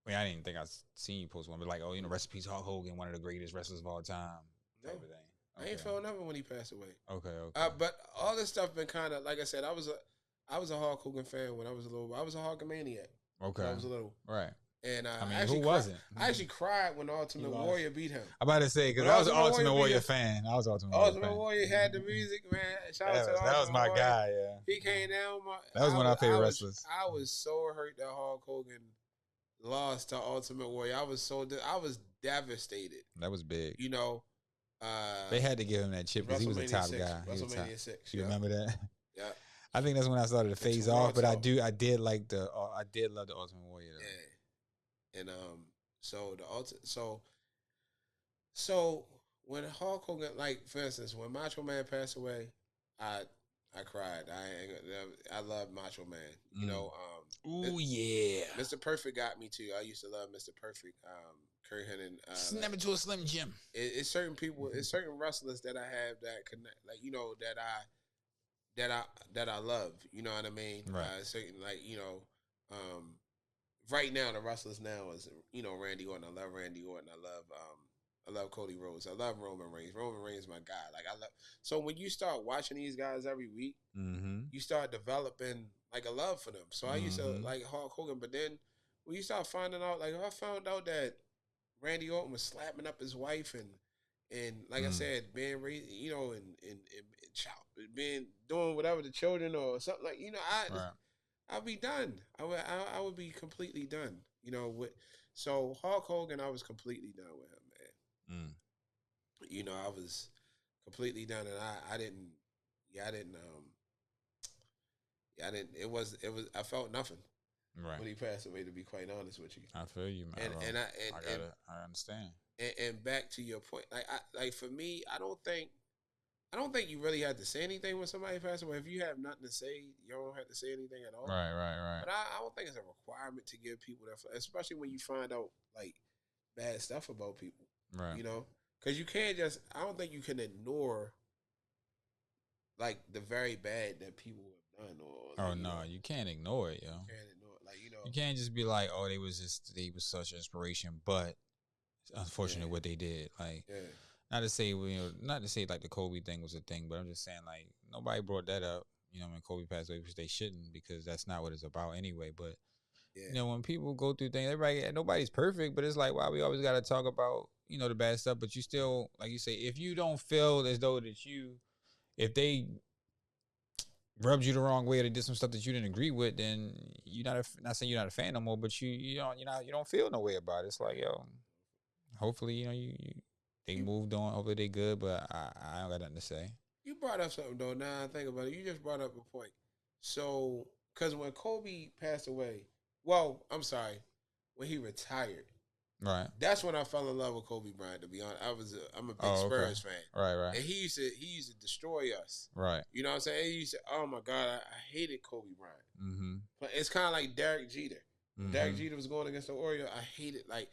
I didn't think I seen you post one, but rest in peace, Hulk Hogan, one of the greatest wrestlers of all time. No. Type of thing. Okay. I ain't felt nothing when he passed away. Okay. But all this stuff been kind of, like I said, I was a Hulk Hogan fan when I was a little. I was a Hulkamaniac. Okay. When I was a little. Right. And who wasn't? I actually cried when Ultimate Warrior beat him. I'm about to say, because I was an Ultimate Warrior fan. I was Ultimate Warrior had the music, man. Shout out to that was my guy. Yeah. He came down. That was one of my favorite wrestlers. I was so hurt that Hulk Hogan lost to Ultimate Warrior. I was devastated. That was big. They had to give him that chip because he was a top guy. WrestleMania 6. You remember that? Yeah. I think that's when I started to phase off, but I did love the Ultimate Warrior though. Yeah. And so when Hulk Hogan, like for instance, when Macho Man passed away, I I cried. I love Macho Man. You know, Ooh yeah. Mr. Perfect got me too. I used to love Mr. Perfect. Kurt Hennig. Snap into a Slim Jim. It's certain people. It's certain wrestlers that I have that connect. Like that I that I love. You know what I mean? Right. Certain right now the wrestlers now is Randy Orton. I love Randy Orton. I love Cody Rhodes. I love Roman Reigns. Roman Reigns is my guy. Like I love. So when you start watching these guys every week, you start developing like a love for them. So I used to like Hulk Hogan, but then when you start finding out, like I found out that Randy Orton was slapping up his wife and like I said, being raised, and child, being doing whatever the children or something like I'd be done. I would be completely done. So Hulk Hogan, I was completely done with him, man. I was completely done, and I didn't. Yeah, I didn't. I didn't. I felt nothing when he passed away. To be quite honest with you, I feel you, man. I understand. And back to your point, like for me, I don't think you really have to say anything when somebody passes away. If you have nothing to say, you don't have to say anything at all. Right. But I don't think it's a requirement to give people that, especially when you find out like bad stuff about people. Right. Because you can't just. I don't think you can ignore like the very bad that people have done. You can't ignore it, yo. You can't ignore it. Like you can't just be like, oh, they was such inspiration, but it's unfortunate what they did. Like, not to say like the Kobe thing was a thing, but I'm just saying like nobody brought that up. When Kobe passed away, which they shouldn't, because that's not what it's about anyway. But when people go through things, nobody's perfect, but it's like, why we always got to talk about the bad stuff. But you still, like you say, if you don't feel as though that if they rubbed you the wrong way or they did some stuff that you didn't agree with, then you're not saying you're not a fan no more, but you don't feel no way about it. It's like, yo, hopefully they moved on. Hopefully they good, but I don't got nothing to say. You brought up something though. Now I think about it, you just brought up a point. So, because when Kobe passed away, well, I'm sorry, when he retired, right? That's when I fell in love with Kobe Bryant. To be honest, I'm a big Spurs fan, right. And he used to destroy us, right? You know what I'm saying? He used to, oh my God, I hated Kobe Bryant. But it's kind of like Derek Jeter. Derek Jeter was going against the Orioles. I hated like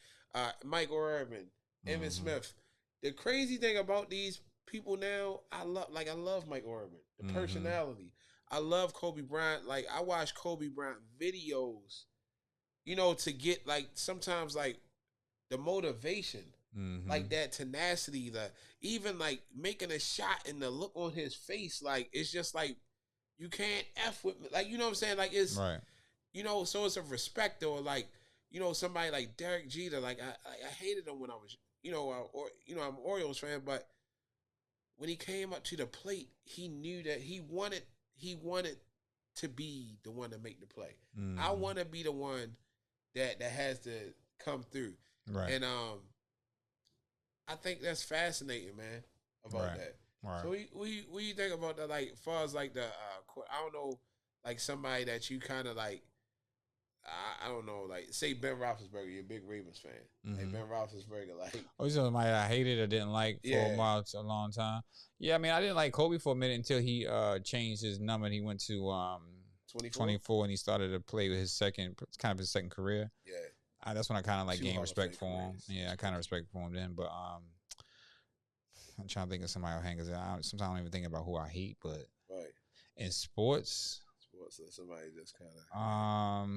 Michael Irvin, Emmitt Smith. The crazy thing about these people now, I love Mike Irvin, the personality. I love Kobe Bryant. Like I watch Kobe Bryant videos, to get like sometimes like the motivation, like that tenacity, even like making a shot and the look on his face, like it's just like you can't F with me, like you know what I'm saying, like it's right. So it's a respect or like somebody like Derek Jeter, like I hated him when I was I'm an Orioles fan, but when he came up to the plate, he knew that he wanted to be the one to make the play. I want to be the one that has to come through. Right. And I think that's fascinating, man, about that. Right. So what you think about that? Like, as far as like the, I don't know, like somebody that you kind of like, I don't know, like say Ben Roethlisberger, you're a big Ravens fan. Like Ben Roethlisberger, like he's somebody I hated or didn't like for a long time. Yeah, I mean, I didn't like Kobe for a minute until he changed his number and he went to 24 and he started to play with his second career. Yeah. That's when I kind of like gained respect for him. Yeah, I kind of respect for him then. But I'm trying to think of somebody I'll hang. Sometimes I don't even think about who I hate. But in sports, somebody just kind of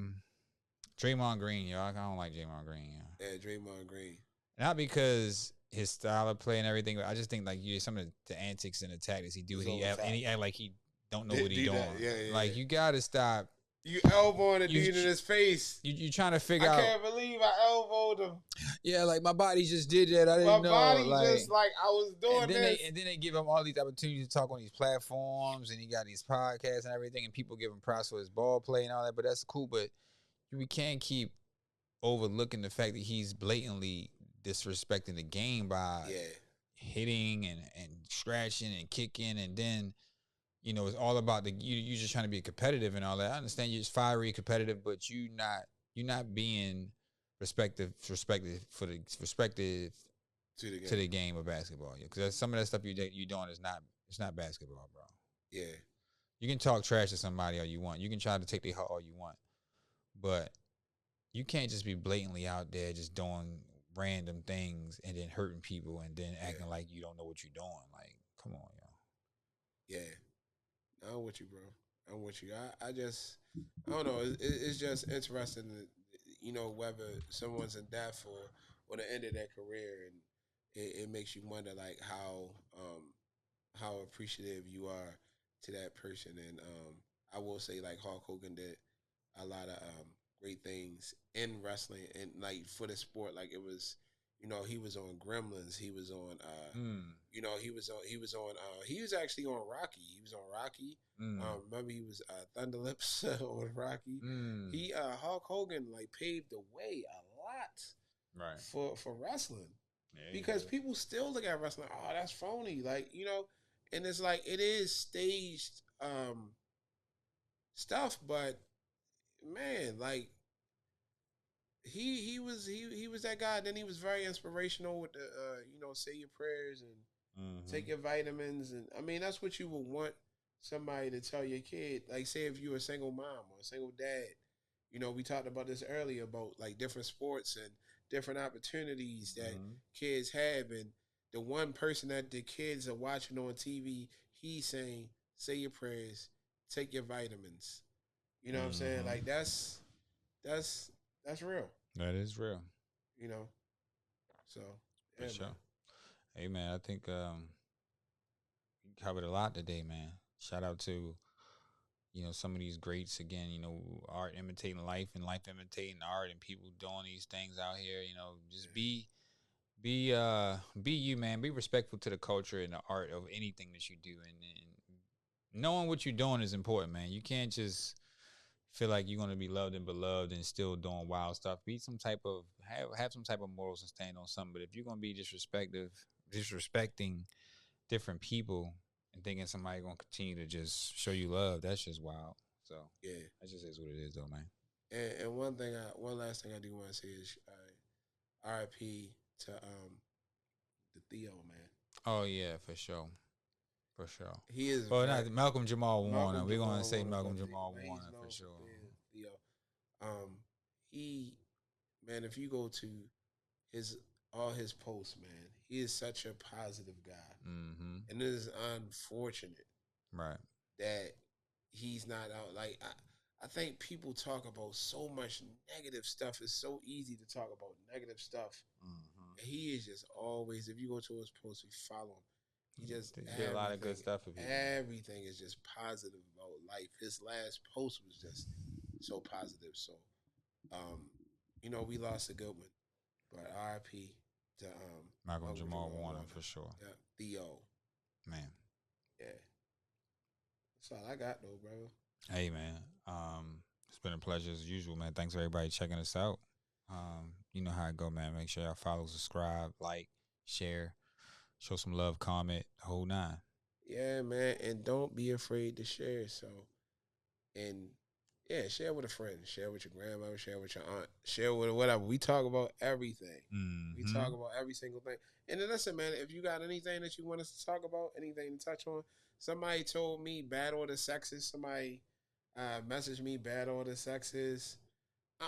Draymond Green, yo. I don't like Draymond Green. Yeah, Draymond Green. Not because his style of play and everything, but I just think like some of the antics and the tactics he do, he act like he don't know what he doing. Yeah, like you gotta stop. You elbowing a dude in his face. You trying to figure out. I can't believe I elbowed him. Yeah, like my body just did that. I didn't know. My body just like I was doing this. And then they give him all these opportunities to talk on these platforms, and he got these podcasts and everything, and people give him props for his ball play and all that. But that's cool. But we can't keep overlooking the fact that he's blatantly disrespecting the game by hitting and scratching and kicking, and then it's all about you just trying to be competitive and all that. I understand you're just fiery, competitive, but you're not being respective to the game of basketball. Because some of that stuff you're doing it's not basketball, bro. Yeah, You can talk trash to somebody all you want. You can try to take their heart all you want, but you can't just be blatantly out there just doing random things and then hurting people and then acting like you don't know what you're doing. Like, come on, y'all. Yeah, I'm with you, bro. I'm with you. I just, I don't know. It's just interesting, whether someone's in death or the end of their career, and it makes you wonder, like, how appreciative you are to that person. And I will say, like, Hulk Hogan did a lot of great things in wrestling and like for the sport. Like it was, he was on Gremlins. He was on, he was actually on Rocky. He was on Rocky. Remember he was Thunderlips on Rocky. He Hulk Hogan like paved the way a lot Right. for wrestling. Because people still look at wrestling, oh, that's phony. Like, and it's like it is staged stuff, but man, like he was that guy. Then he was very inspirational with the say your prayers and take your vitamins, and I mean that's what you would want somebody to tell your kid. Like say if you're a single mom or a single dad, we talked about this earlier about like different sports and different opportunities that kids have, and the one person that the kids are watching on TV, he's saying, "Say your prayers, take your vitamins." You know what I'm saying? Like that's that's real. That is real. You know. So For yeah, sure. man. Hey man, I think we covered a lot today, man. Shout out to some of these greats again. Art imitating life and life imitating art, and people doing these things out here. Just be you, man. Be respectful to the culture and the art of anything that you do, and knowing what you're doing is important, man. You can't just feel like you're gonna be loved and beloved and still doing wild stuff. Be some type of have some type of morals and stand on something. But if you're gonna be disrespecting different people and thinking somebody gonna continue to just show you love, that's just wild. So Yeah. that just is what it is, though, man. And one last thing I do want to say is R.I.P. to the Theo man. Oh yeah, for sure, for sure. He is Well, very not Malcolm Jamal Warner. Malcolm We're gonna Jamal say Warner, Malcolm but Jamal he's Warner for known for sure. being Theo. He man, if you go to his all his posts, man, he is such a positive guy, and it is unfortunate, Right. that he's not out. Like I think people talk about so much negative stuff. It's so easy to talk about negative stuff. He is just always. If you go to his posts, you follow him. He just They did a lot of good stuff for people. everything is just positive about life. His last post was just so positive. So, we lost a good one, but R.I.P. to Malcolm Malcolm Jamal Jamal Warner Warner. for sure. Yeah, Theo. Man. Yeah, that's all I got though, brother. Hey man. It's been a pleasure as usual, man. Thanks for everybody checking us out. You know how it go, man. Make sure y'all follow, subscribe, like, share, show some love, comment, the whole nine. Yeah, man, and don't be afraid to share. So, and yeah, share with a friend, share with your grandmother, share with your aunt, share with whatever. We talk about everything. We talk about every single thing. And then listen, man, if you got anything that you want us to talk about, anything to touch on, somebody told me bad order sexes. Somebody messaged me bad order sexes.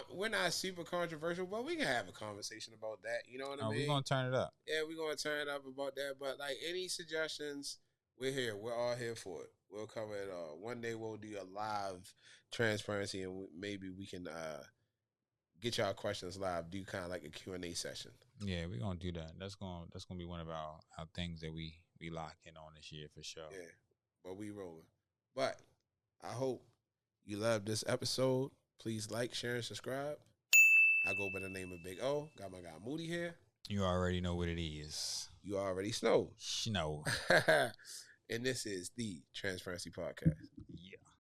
We're not super controversial, but we can have a conversation about that. You know what I mean? We're gonna turn it up. Yeah, we're gonna turn it up about that. But like any suggestions, we're here. We're all here for it. We'll cover it all. One day we'll do a live transparency, and maybe we can get y'all questions live. Do kind of like a Q&A session. Yeah, we're gonna do that. That's gonna be one of our things that we lock in on this year for sure. Yeah, but we rolling. But I hope you loved this episode. Please like, share, and subscribe. I go by the name of Big O. Got my guy Moody here. You already know what it is. You already know. Snow. And this is the Transparency Podcast.